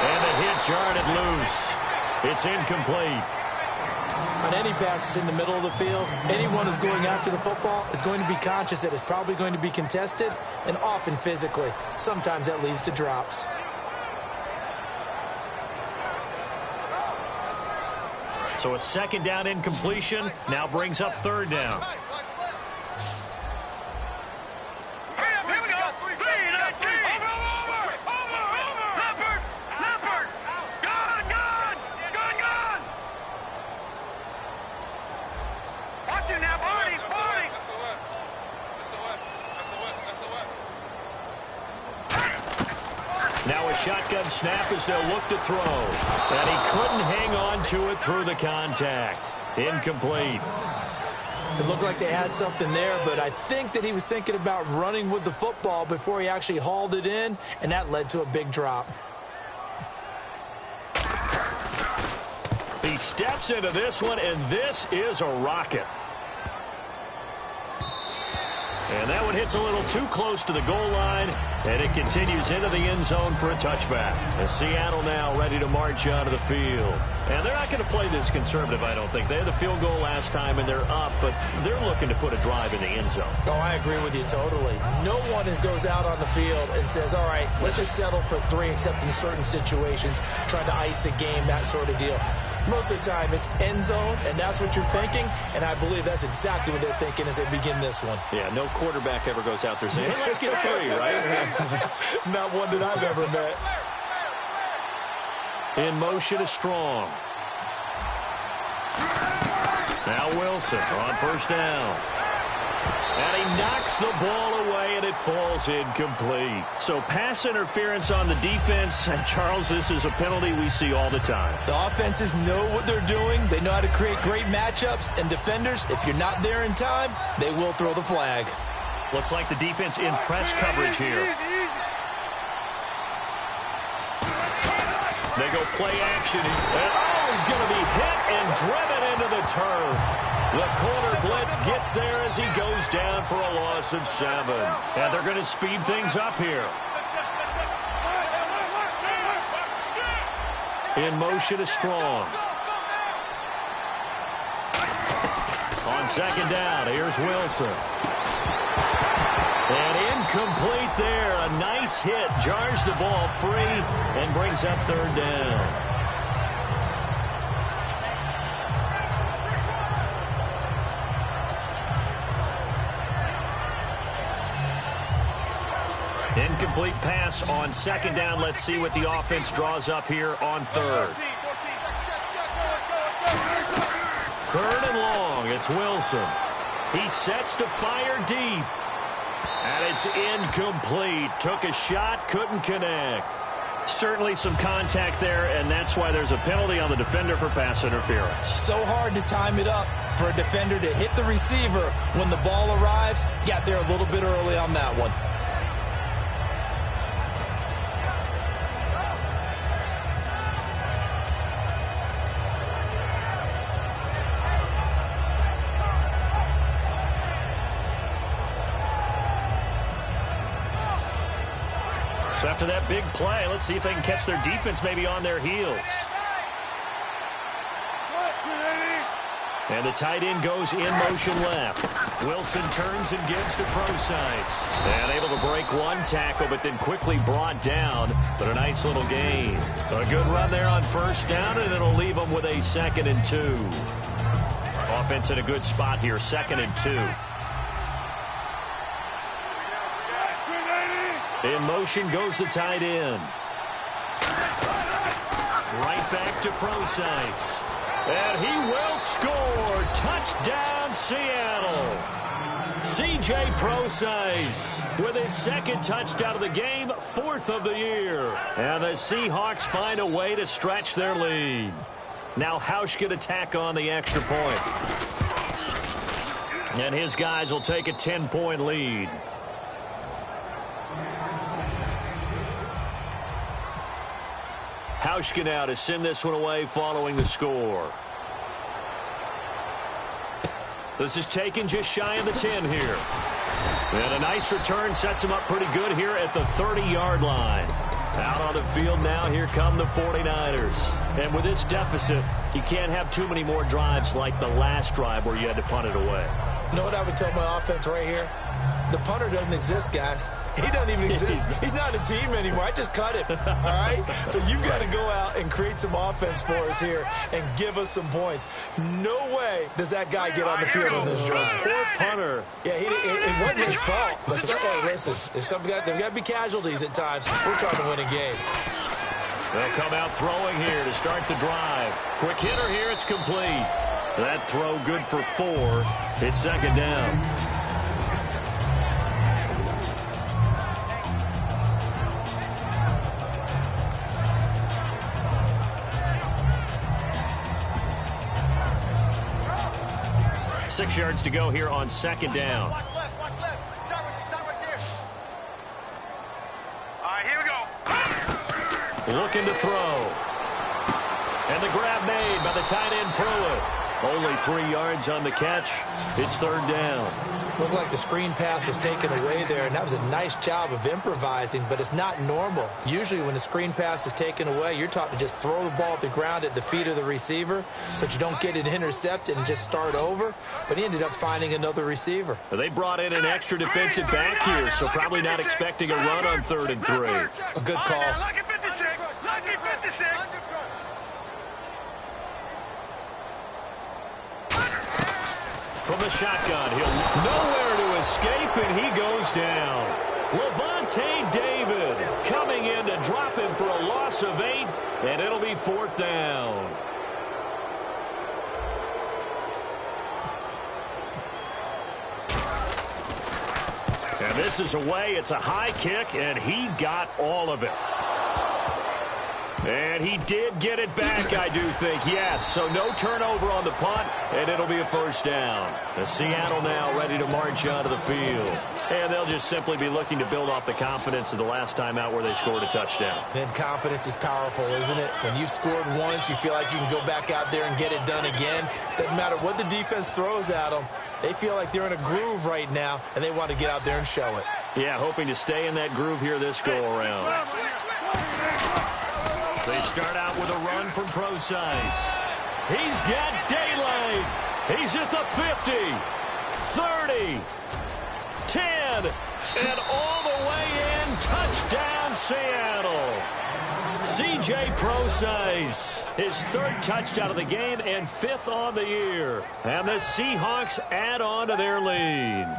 And the hit jarred it loose. It's incomplete. On any passes in the middle of the field, anyone who's going after the football is going to be conscious that it's probably going to be contested, and often physically. Sometimes that leads to drops. So a second down incompletion now brings up third down. Here we go. Green, 19. Over. Leopard. Gone. Watch it now, Barney. That's the West. Now a shotgun snap as they'll look to throw. And he couldn't hang on to it through the contact. Incomplete. It looked like they had something there, but I think that he was thinking about running with the football before he actually hauled it in, and that led to a big drop. He steps into this one, and this is a rocket. And that one hits a little too close to the goal line, and it continues into the end zone for a touchback. And Seattle now ready to march onto the field. And they're not going to play this conservative, I don't think. They had the field goal last time, and they're up, but they're looking to put a drive in the end zone. Oh, I agree with you totally. No one goes out on the field and says, all right, let's just settle for 3, except in certain situations, trying to ice a game, that sort of deal. Most of the time, it's end zone, and that's what you're thinking, and I believe that's exactly what they're thinking as they begin this one. Yeah, no quarterback ever goes out there saying, hey, let's get 3, right? Not one that I've ever met. In motion is Strong. Now Wilson on first down. And he knocks the ball away, and it falls incomplete. So pass interference on the defense. And Charles, this is a penalty we see all the time. The offenses know what they're doing. They know how to create great matchups. And defenders, if you're not there in time, they will throw the flag. Looks like the defense in press coverage here. They go play action. And, he's going to be hit and driven into the turf. The corner blitz gets there as he goes down for a loss of 7. And they're going to speed things up here. In motion is Strong. On second down, here's Wilson. And incomplete there. A nice hit. Jars the ball free and brings up third down. Incomplete pass on second down. Let's see what the offense draws up here on third. Third and long. It's Wilson. He sets to fire deep. And it's incomplete. Took a shot, couldn't connect. Certainly some contact there, and that's why there's a penalty on the defender for pass interference. So hard to time it up for a defender to hit the receiver when the ball arrives. Got there a little bit early on that one. So after that big play, let's see if they can catch their defense maybe on their heels. And the tight end goes in motion left. Wilson turns and gives to Procise. And able to break one tackle, but then quickly brought down. But a nice little gain. A good run there on first down, and it'll leave them with a 2nd and 2. Offense in a good spot here, 2nd and 2. In motion goes the tight end. Right back to Procise. And he will score. Touchdown, Seattle. C.J. Procise with his second touchdown of the game, 4th of the year. And the Seahawks find a way to stretch their lead. Now Hausch can attack on the extra point. And his guys will take a 10-point lead. Hausch now to send this one away following the score. This is taken just shy of the 10 here. And a nice return sets him up pretty good here at the 30-yard line. Out on the field now, here come the 49ers. And with this deficit, you can't have too many more drives like the last drive where you had to punt it away. You know what I would tell my offense right here? The punter doesn't exist, guys. He doesn't even exist. He's not a team anymore. I just cut him, all right? So you've got to go out and create some offense for us here and give us some points. No way does that guy get on the field on this drive. Poor punter. Yeah, it wasn't his fault. But hey, listen, there's got to be casualties at times. We're trying to win a game. They'll come out throwing here to start the drive. Quick hitter here, it's complete. That throw good for 4. It's second down. 6 yards to go here on second down. Watch left. Start right there. All right, here we go. Looking to throw. And the grab made by the tight end Pruitt. Only 3 yards on the catch. It's third down. Looked like the screen pass was taken away there, and that was a nice job of improvising, but it's not normal. Usually when the screen pass is taken away, you're taught to just throw the ball at the ground at the feet of the receiver so that you don't get it intercepted and just start over, but he ended up finding another receiver. They brought in an extra defensive back here, so probably not expecting a run on 3rd and 3. A good call. Lucky 56. Lucky 56. From the shotgun, he'll nowhere to escape, and he goes down. Levante David coming in to drop him for a loss of 8, and it'll be 4th down. And this is away. It's a high kick, and he got all of it. And he did get it back, I do think, yes. So no turnover on the punt, and it'll be a first down. The Seattle now ready to march onto the field. And they'll just simply be looking to build off the confidence of the last time out where they scored a touchdown. And confidence is powerful, isn't it? When you've scored once, you feel like you can go back out there and get it done again. Doesn't matter what the defense throws at them. They feel like they're in a groove right now, and they want to get out there and show it. Yeah, hoping to stay in that groove here this go-around. They start out with a run from Procise. He's got daylight. He's at the 50, 30, 10, and all the way in. Touchdown, Seattle. C.J. Procise, his 3rd touchdown of the game and 5th on the year. And the Seahawks add on to their lead.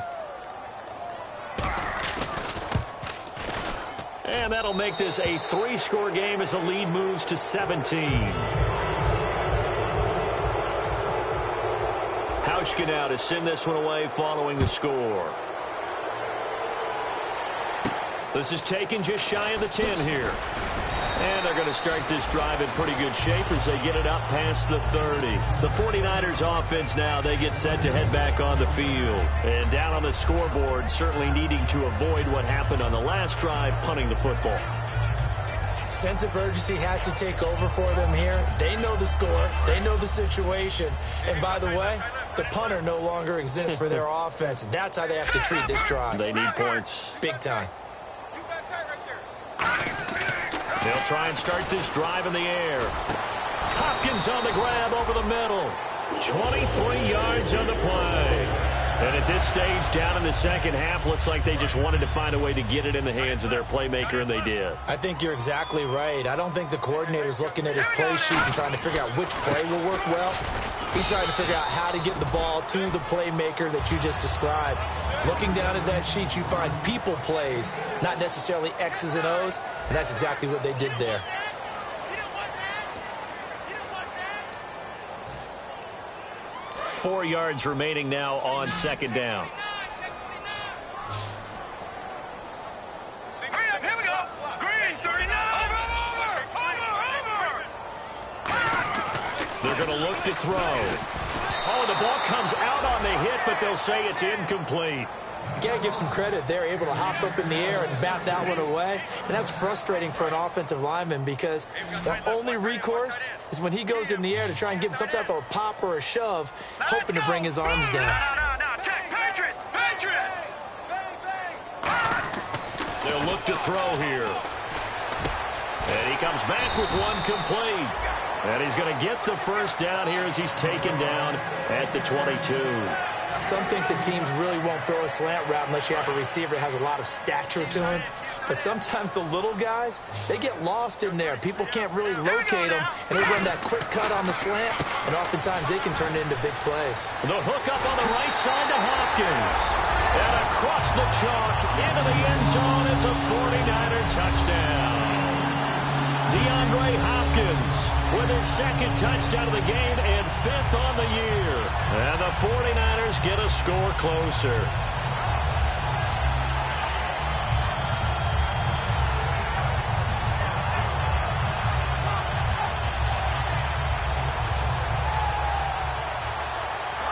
And that'll make this a 3-score game as the lead moves to 17. Hausch now to send this one away following the score. This is taken just shy of the 10 here. And they're going to start this drive in pretty good shape as they get it up past the 30. The 49ers offense now, they get set to head back on the field. And down on the scoreboard, certainly needing to avoid what happened on the last drive, punting the football. Sense of urgency has to take over for them here. They know the score. They know the situation. And by the way, the punter no longer exists for their offense. That's how they have to treat this drive. They need points. Big time. They'll try and start this drive in the air. Hopkins on the grab over the middle. 23 yards on the play. And at this stage, down in the second half, looks like they just wanted to find a way to get it in the hands of their playmaker, and they did. I think you're exactly right. I don't think the coordinator's looking at his play sheet and trying to figure out which play will work well. He's trying to figure out how to get the ball to the playmaker that you just described. Looking down at that sheet, you find people plays, not necessarily X's and O's, and that's exactly what they did there. 4 yards remaining now on second down. They're going to look to throw. Oh, the ball comes out on the hit, but they'll say it's incomplete. You got to give some credit. They're able to hop up in the air and bat that one away. And that's frustrating for an offensive lineman because the only recourse is when he goes in the air to try and get some type of a pop or a shove, hoping to bring his arms down. No. Check. Patriot. They'll look to throw here. And he comes back with one complete. And he's going to get the first down here as he's taken down at the 22. Some think that teams really won't throw a slant route unless you have a receiver that has a lot of stature to him. But sometimes the little guys, they get lost in there. People can't really locate them, and they run that quick cut on the slant, and oftentimes they can turn it into big plays. The hook up on the right side to Hopkins. And across the chalk into the end zone. It's a 49er touchdown. DeAndre Hopkins with his second touchdown of the game and 5th on the year. And the 49ers get a score closer.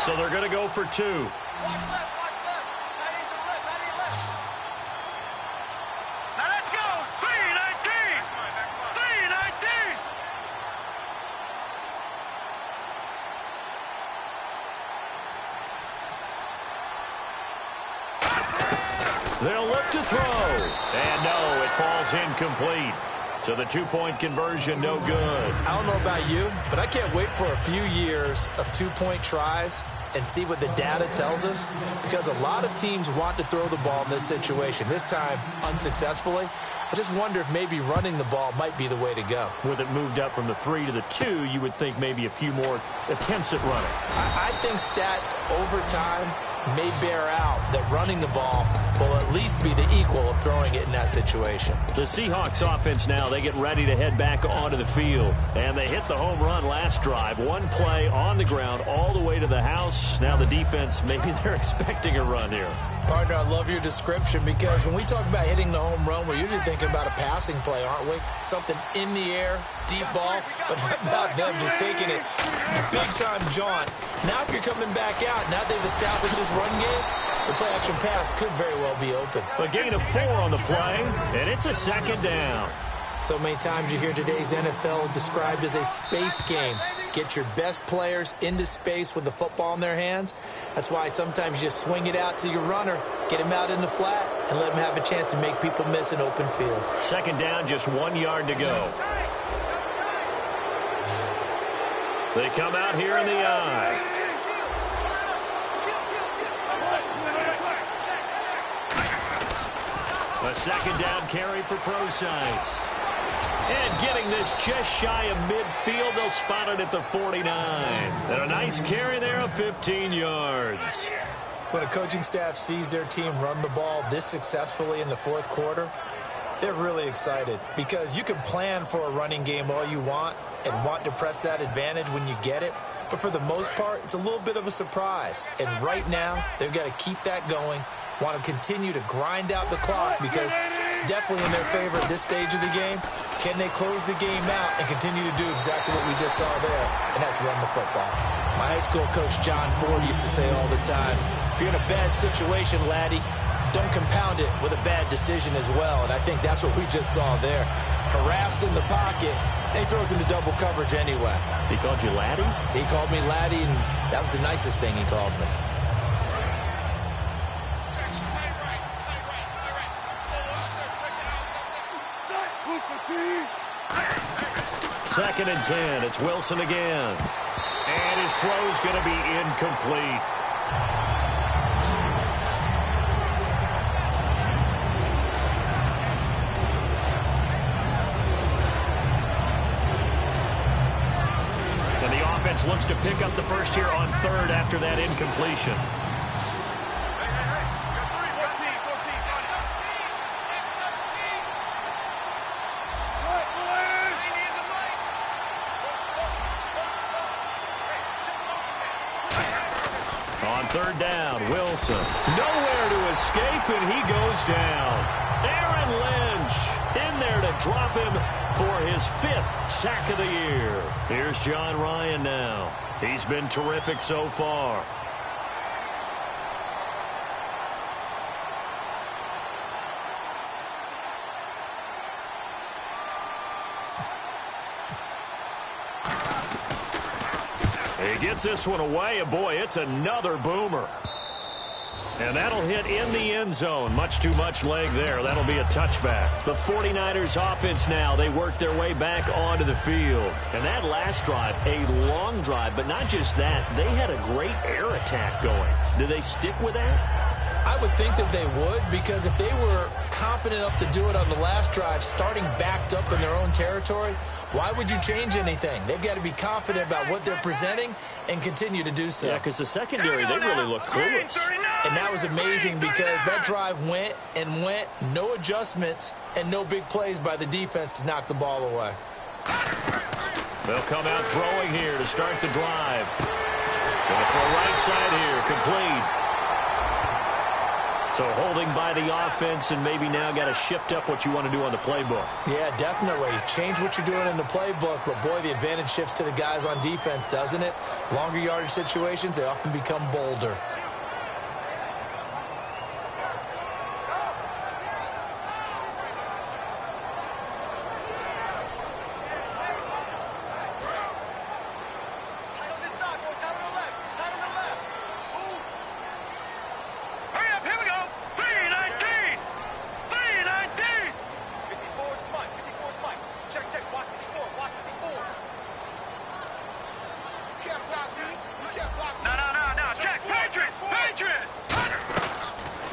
So they're going to go for 2. They'll look to throw. And no, it falls incomplete. So the 2-point conversion, no good. I don't know about you, but I can't wait for a few years of 2-point tries and see what the data tells us, because a lot of teams want to throw the ball in this situation, this time unsuccessfully. I just wonder if maybe running the ball might be the way to go. With it moved up from the 3 to the 2, you would think maybe a few more attempts at running. I think stats over time may bear out that running the ball will at least be the equal of throwing it in that situation. The Seahawks offense now, they get ready to head back onto the field. And they hit the home run last drive. One play on the ground all the way to the house. Now the defense, maybe they're expecting a run here. Partner, I love your description, because when we talk about hitting the home run, we're usually thinking about a passing play, aren't we? Something in the air, deep ball, but how about them just taking it big-time jaunt? Now if you're coming back out, now they've established this run game, the play-action pass could very well be open. A gain of 4 on the play, and it's a second down. So many times you hear today's NFL described as a space game. Get your best players into space with the football in their hands. That's why sometimes you just swing it out to your runner, get him out in the flat, and let him have a chance to make people miss an open field. Second down, just 1 yard to go. They come out here in the eye. A second down carry for Procise. And getting this just shy of midfield, they'll spot it at the 49. And a nice carry there of 15 yards. When a coaching staff sees their team run the ball this successfully in the fourth quarter, they're really excited, because you can plan for a running game all you want and want to press that advantage when you get it. But for the most part, it's a little bit of a surprise. And right now, they've got to keep that going, want to continue to grind out the clock, because it's definitely in their favor at this stage of the game. Can they close the game out and continue to do exactly what we just saw there? And that's run the football. My high school coach, John Ford, used to say all the time, if you're in a bad situation, laddie, don't compound it with a bad decision as well. And I think that's what we just saw there. Harassed in the pocket, and he throws into double coverage anyway. He called you laddie? He called me laddie, and that was the nicest thing he called me. Second and 10. It's Wilson again. And his throw's going to be incomplete. And the offense looks to pick up the first here on third after that incompletion. On third down, Wilson. Nowhere to escape, and he goes down. Aaron Lynch in there to drop him for his 5th sack of the year. Here's John Ryan now. He's been terrific so far. He gets this one away, and boy, it's another boomer. And that'll hit in the end zone. Much too much leg there. That'll be a touchback. The 49ers offense now, they work their way back onto the field. And that last drive, a long drive, but not just that. They had a great air attack going. Do they stick with that? I would think that they would, because if they were competent enough to do it on the last drive, starting backed up in their own territory, why would you change anything? They've got to be confident about what they're presenting and continue to do so. Yeah, because the secondary, they really look clueless. And that was amazing because that drive went and went, no adjustments and no big plays by the defense to knock the ball away. They'll come out throwing here to start the drive. Going for a right side here, complete. So holding by the offense, and maybe now got to shift up what you want to do on the playbook. Yeah, definitely. Change what you're doing in the playbook, but boy, the advantage shifts to the guys on defense, doesn't it? Longer yardage situations, they often become bolder.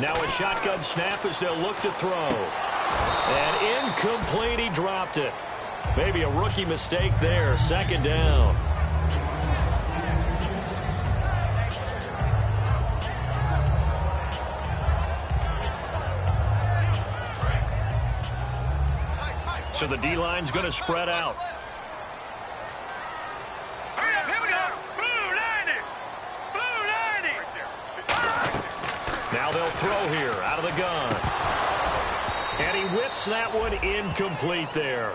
Now a shotgun snap as they'll look to throw. And incomplete, he dropped it. Maybe a rookie mistake there, 2nd down. So the D-line's going to spread out. Now they'll throw here out of the gun. And he whips that one incomplete there.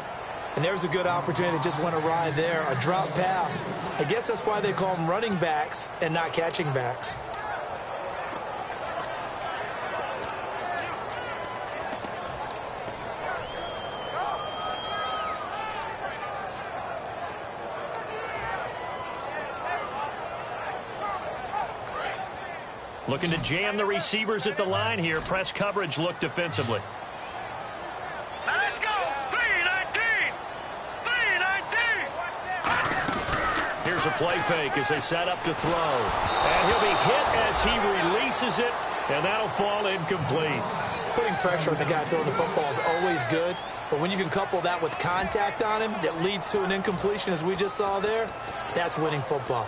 And there's a good opportunity. Just went awry there. A drop pass. I guess that's why they call them running backs and not catching backs. Looking to jam the receivers at the line here. Press coverage look defensively. Now let's go. 3-19. 3-19. Here's a play fake as they set up to throw. And he'll be hit as he releases it, and that'll fall incomplete. Putting pressure on the guy throwing the football is always good, but when you can couple that with contact on him that leads to an incompletion, as we just saw there, that's winning football.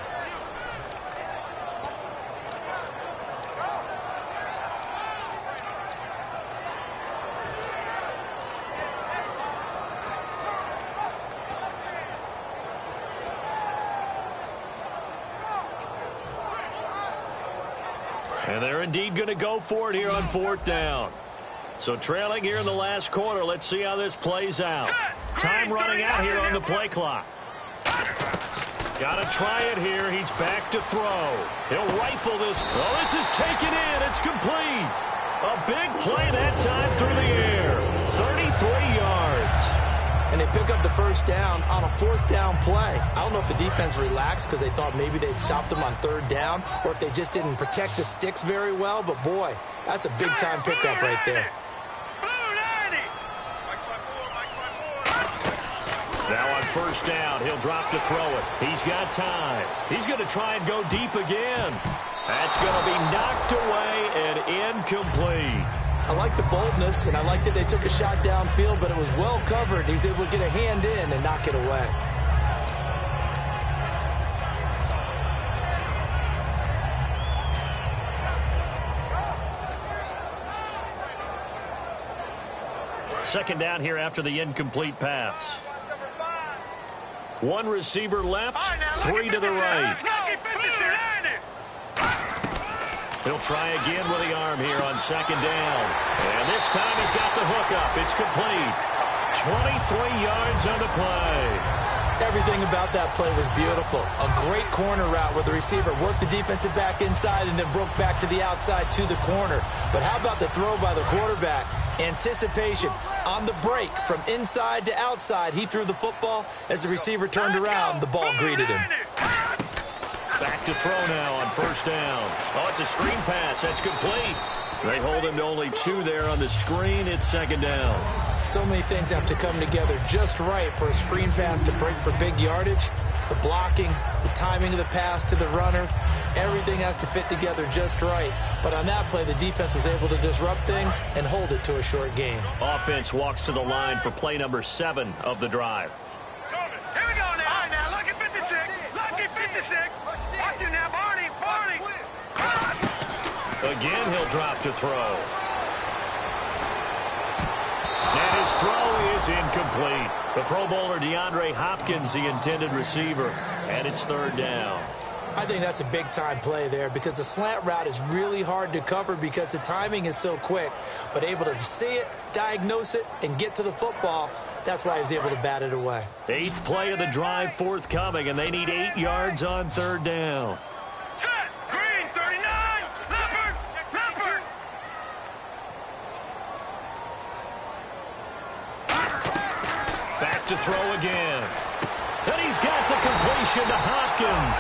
And they're indeed going to go for it here on 4th down. So trailing here in the last quarter. Let's see how this plays out. Time running out here on the play clock. Got to try it here. He's back to throw. He'll rifle this. Oh, this is taken in. It's complete. A big play that time through the air. 33 yards. And they pick up the first down on a 4th down play. I don't know if the defense relaxed because they thought maybe they'd stopped them on 3rd down, or if they just didn't protect the sticks very well. But, boy, that's a big-time pickup right there. Now on 1st down, he'll drop to throw it. He's got time. He's going to try and go deep again. That's going to be knocked away and incomplete. I like the boldness, and I like that they took a shot downfield, but it was well covered. He was able to get a hand in and knock it away. Second down here after the incomplete pass. One receiver left, 3 to the right. He'll try again with the arm here on 2nd down. And this time he's got the hookup. It's complete. 23 yards on the play. Everything about that play was beautiful. A great corner route where the receiver worked the defensive back inside and then broke back to the outside to the corner. But how about the throw by the quarterback? Anticipation on the break from inside to outside. He threw the football. As the receiver turned around, the ball greeted him. Back to throw now on first down. Oh, it's a screen pass. That's complete. They hold him to only 2 there on the screen. It's second down. So many things have to come together just right for a screen pass to break for big yardage. The blocking, the timing of the pass to the runner, everything has to fit together just right. But on that play, the defense was able to disrupt things and hold it to a short game. Offense walks to the line for play number 7 of the drive. Here we go now. All right, now, lucky 56. Lucky 56. Watch you now, Barney. Barney. Again, he'll drop to throw. And his throw is incomplete. The Pro Bowler DeAndre Hopkins, the intended receiver, and it's third down. I think that's a big-time play there because the slant route is really hard to cover because the timing is so quick. But able to see it, diagnose it, and get to the football, that's why he was able to bat it away. 8th play of the drive forthcoming, and they need 8 yards on third down. Set. Green, 39. Leopard. Leopard. Back to throw again. And he's got the completion to Hopkins.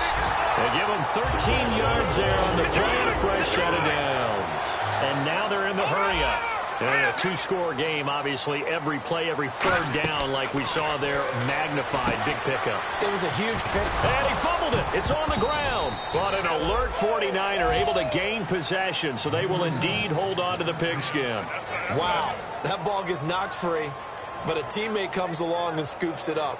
They give him 13 yards there on the play and a fresh set of downs. And now they're in the hurry-up. In a 2-score game, obviously, every play, every third down, like we saw there, magnified. Big pickup. It was a huge pick. And he fumbled it. It's on the ground. But an alert 49er able to gain possession, so they will indeed hold on to the pigskin. Wow. That ball gets knocked free, but a teammate comes along and scoops it up.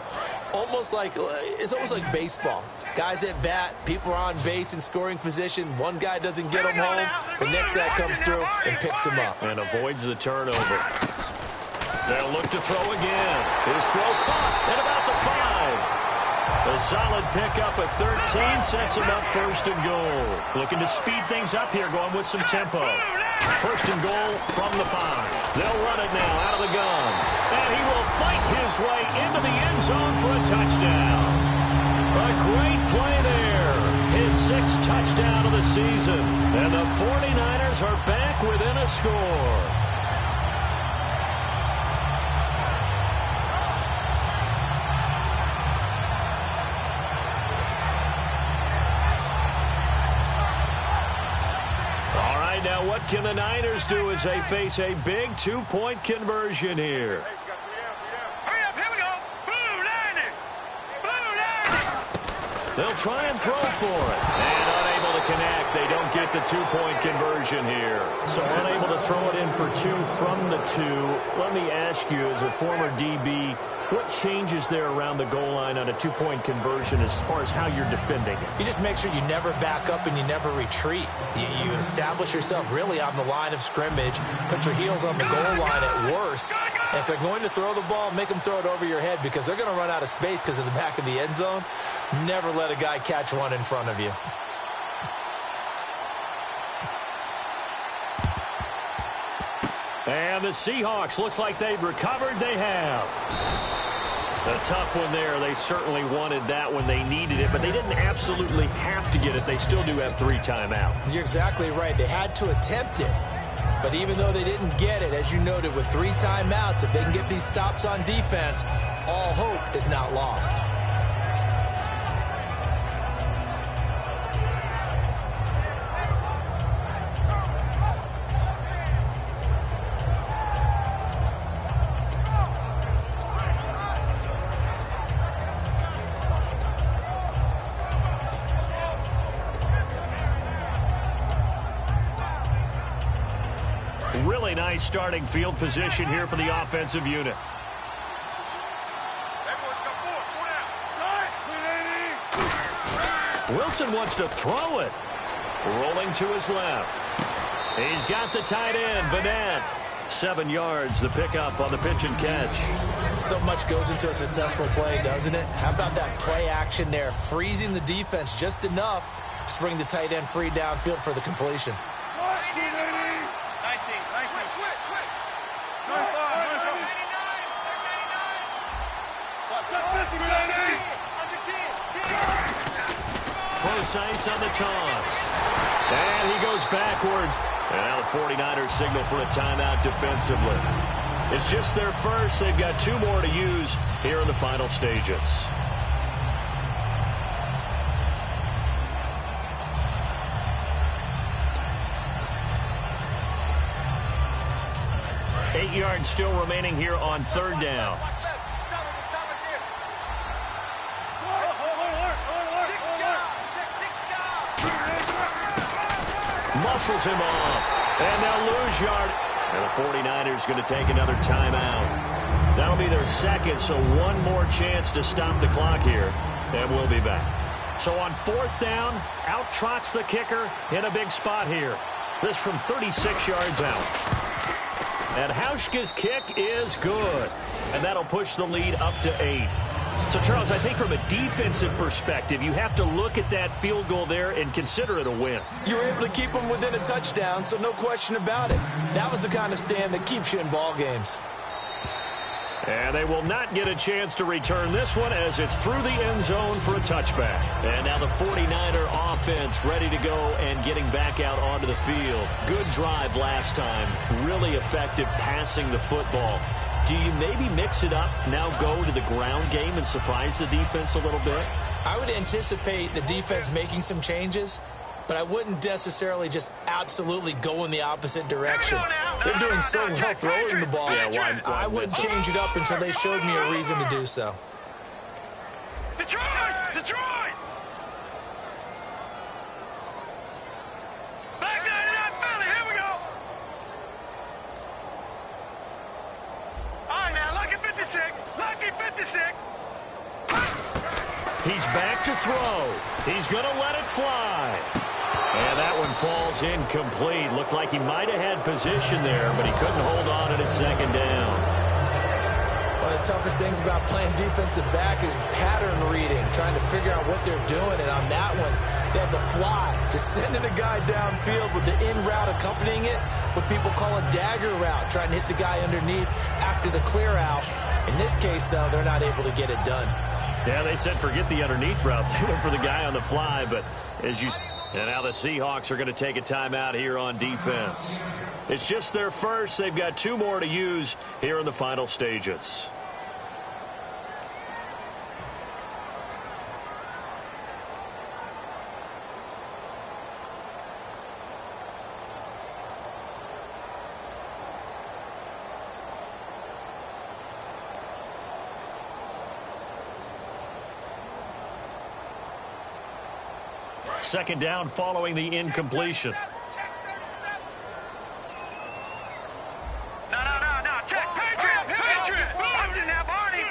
It's almost like baseball. Guys at bat, people are on base in scoring position. One guy doesn't get him home. The next guy comes through and picks him up. And avoids the turnover. They'll look to throw again. His throw caught at about the 5. A solid pickup at 13 sets him up first and goal. Looking to speed things up here, going with some tempo. First and goal from the 5. They'll run it now out of the gun. And he will fight his way into the end zone for a touchdown. A great play there. His 6th touchdown of the season. And the 49ers are back within a score. Now what can the Niners do as they face a big 2-point conversion here? Hurry up, here we go. Blue Lightning. Blue Lightning. They'll try and throw for it. And unable to connect. They don't get the 2-point conversion here. So unable to throw it in for 2 from the 2. Let me ask you, as a former DB, what changes there around the goal line on a 2-point conversion as far as how you're defending it? You just make sure you never back up and you never retreat. You establish yourself really on the line of scrimmage, put your heels on the goal line at worst. And if they're going to throw the ball, make them throw it over your head because they're going to run out of space because of the back of the end zone. Never let a guy catch one in front of you. And the Seahawks, looks like they've recovered. They have. A tough one there. They certainly wanted that when they needed it, but they didn't absolutely have to get it. They still do have 3 timeouts. You're exactly right. They had to attempt it. But even though they didn't get it, as you noted, with 3 timeouts, if they can get these stops on defense, all hope is not lost. Really nice starting field position here for the offensive unit. Wilson wants to throw it. Rolling to his left. He's got the tight end, Vanette. 7 yards, the pickup on the pitch and catch. So much goes into a successful play, doesn't it? How about that play action there? Freezing the defense just enough to bring the tight end free downfield for the completion. Close ice on the toss. And he goes backwards. And now the 49ers signal for a timeout defensively. It's just their first. They've got 2 more to use here in the final stages. Eight yards still remaining here on 3rd down. Muscles him off. And they'll lose yard. And the 49ers going to take another timeout. That'll be their second, so 1 more chance to stop the clock here. And we'll be back. So on 4th down, out trots the kicker in a big spot here. This from 36 yards out. And Hauschka's kick is good. And that'll push the lead up to 8. So, Charles, I think from a defensive perspective, you have to look at that field goal there and consider it a win. You were able to keep them within a touchdown, so no question about it. That was the kind of stand that keeps you in ball games. And they will not get a chance to return this one as it's through the end zone for a touchback. And now the 49er offense ready to go and getting back out onto the field. Good drive last time. Really effective passing the football. Do you maybe mix it up, now go to the ground game and surprise the defense a little bit? I would anticipate the defense making some changes, but I wouldn't necessarily just absolutely go in the opposite direction. They're doing so well throwing the ball. Yeah, I wouldn't change it up until they showed me a reason to do so. Detroit! Detroit! Back 99 Philly, here we go! All right, now, lucky 56, lucky 56. He's back to throw. He's going to let it fly. And that one falls incomplete. Looked like he might have had position there, but he couldn't hold on at 2nd down. One of the toughest things about playing defensive back is pattern reading, trying to figure out what they're doing. And on that one, they have the fly, just sending a guy downfield with the in route accompanying it, what people call a dagger route, trying to hit the guy underneath after the clear out. In this case, though, they're not able to get it done. Yeah, they said forget the underneath route. They went for the guy on the fly, but as you... And now the Seahawks are going to take a timeout here on defense. It's just their first. They've got 2 more to use here in the final stages. Second down following the incompletion. No. Check. Patriot. Watch it now, Barney.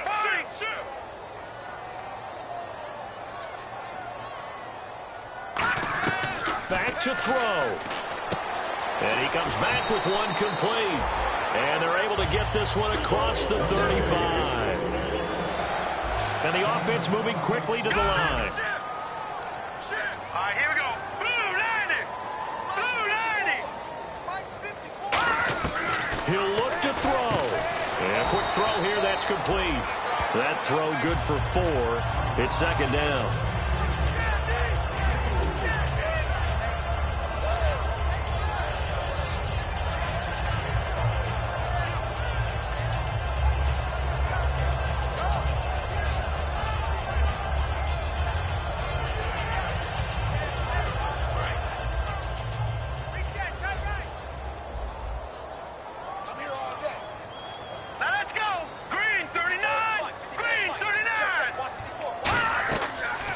Back to throw. And he comes back with one complete. And they're able to get this one across the 35. And the offense moving quickly to the line. All right, here we go. Blue 90. He'll look to throw. And a quick throw here, that's complete. That throw good for 4. It's 2nd down.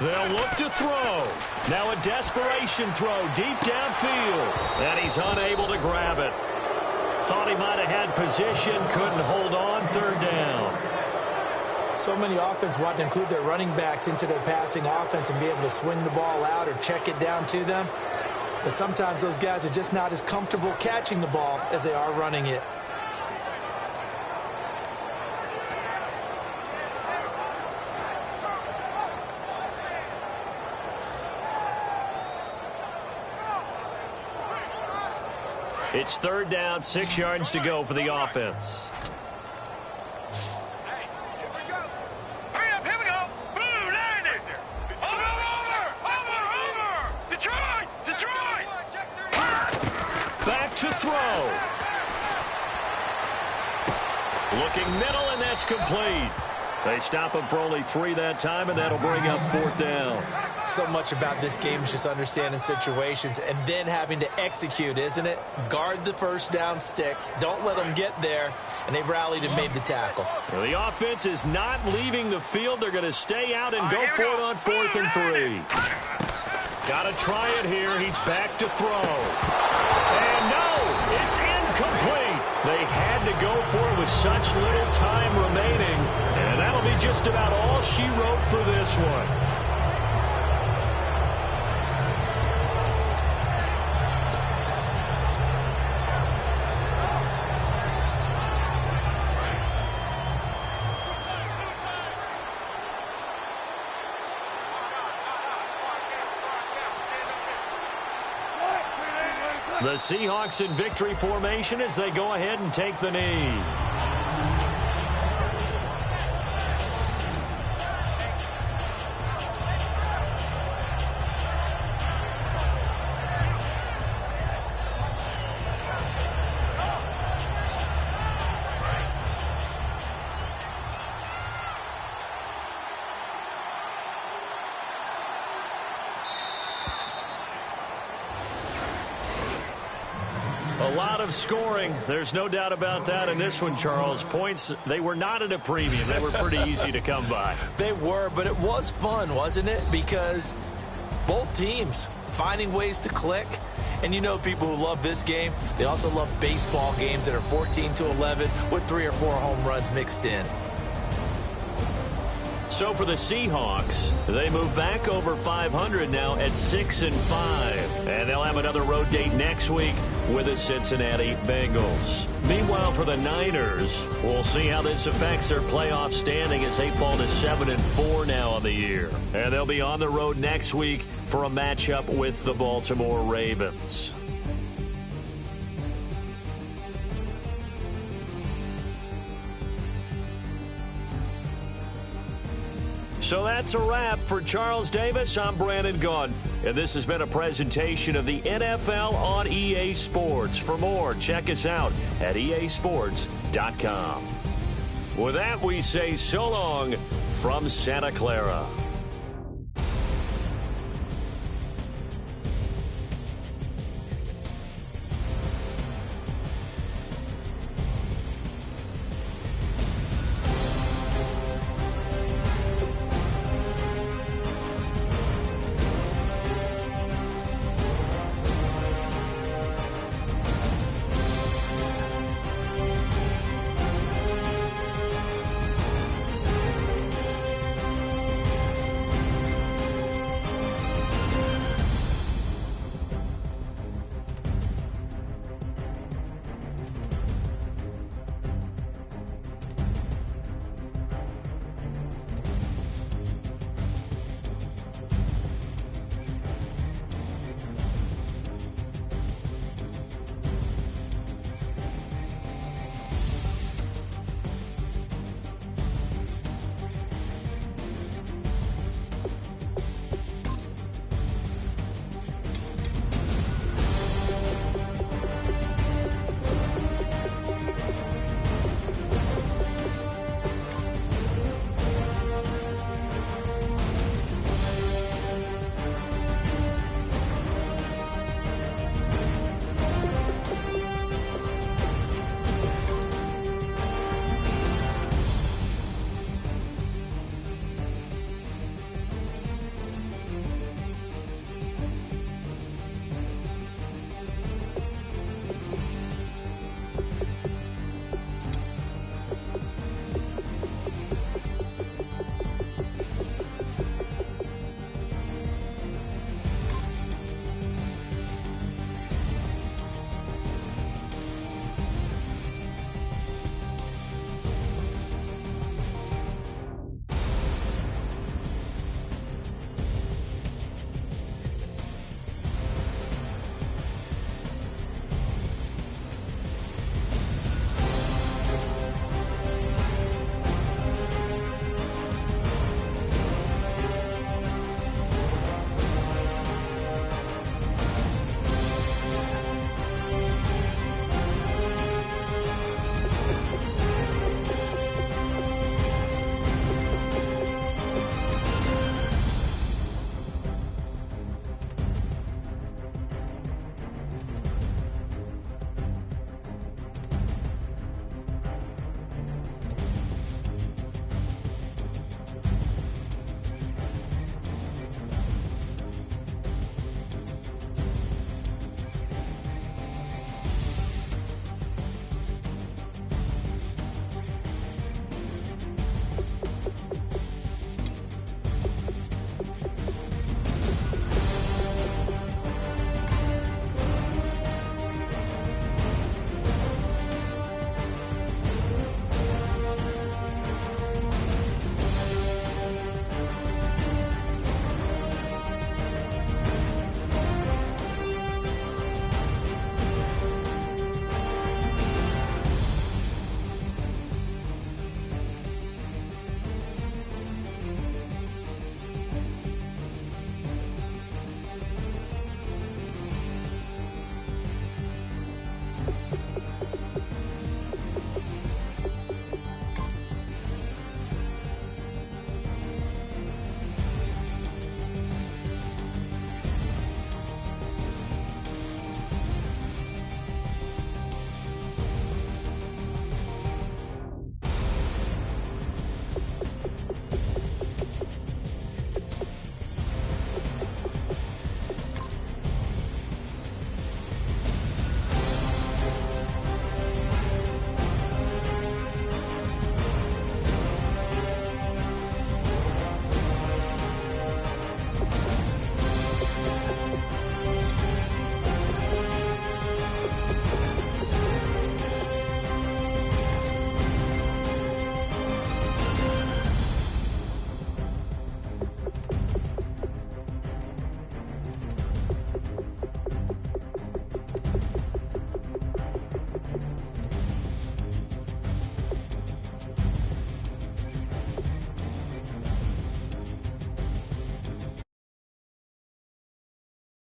They'll look to throw. Now a desperation throw deep downfield. And he's unable to grab it. Thought he might have had position, couldn't hold on. 3rd down. So many offense want to include their running backs into their passing offense and be able to swing the ball out or check it down to them. But sometimes those guys are just not as comfortable catching the ball as they are running it. It's 3rd down, 6 yards to go for the offense. Hurry up, here we go. to throw. Looking middle, and that's complete. They stop him for only 3 that time, and that'll bring up 4th down. So much about this game is just understanding situations and then having to execute, isn't it? Guard the first down sticks. Don't let them get there. And they rallied and made the tackle. Well, the offense is not leaving the field. They're going to stay out and go for it on 4th and 3. Got to try it here. He's back to throw. And no, it's incomplete. They had to go for it with such little time remaining. And that'll be just about all she wrote for this one. The Seahawks in victory formation as they go ahead and take the knee. A lot of scoring. There's no doubt about that in this one, Charles. Points, they were not at a premium. They were pretty easy to come by. They were, but it was fun, wasn't it? Because both teams finding ways to click. And you know people who love this game, they also love baseball games that are 14-11 with 3 or 4 home runs mixed in. So for the Seahawks, they move back over 500 now at 6-5. And they'll have another road date next week with the Cincinnati Bengals. Meanwhile, for the Niners, we'll see how this affects their playoff standing as they fall to 7-4 now on the year. And they'll be on the road next week for a matchup with the Baltimore Ravens. So that's a wrap. For Charles Davis, I'm Brandon Gunn. And this has been a presentation of the NFL on EA Sports. For more, check us out at easports.com. With that, we say so long from Santa Clara.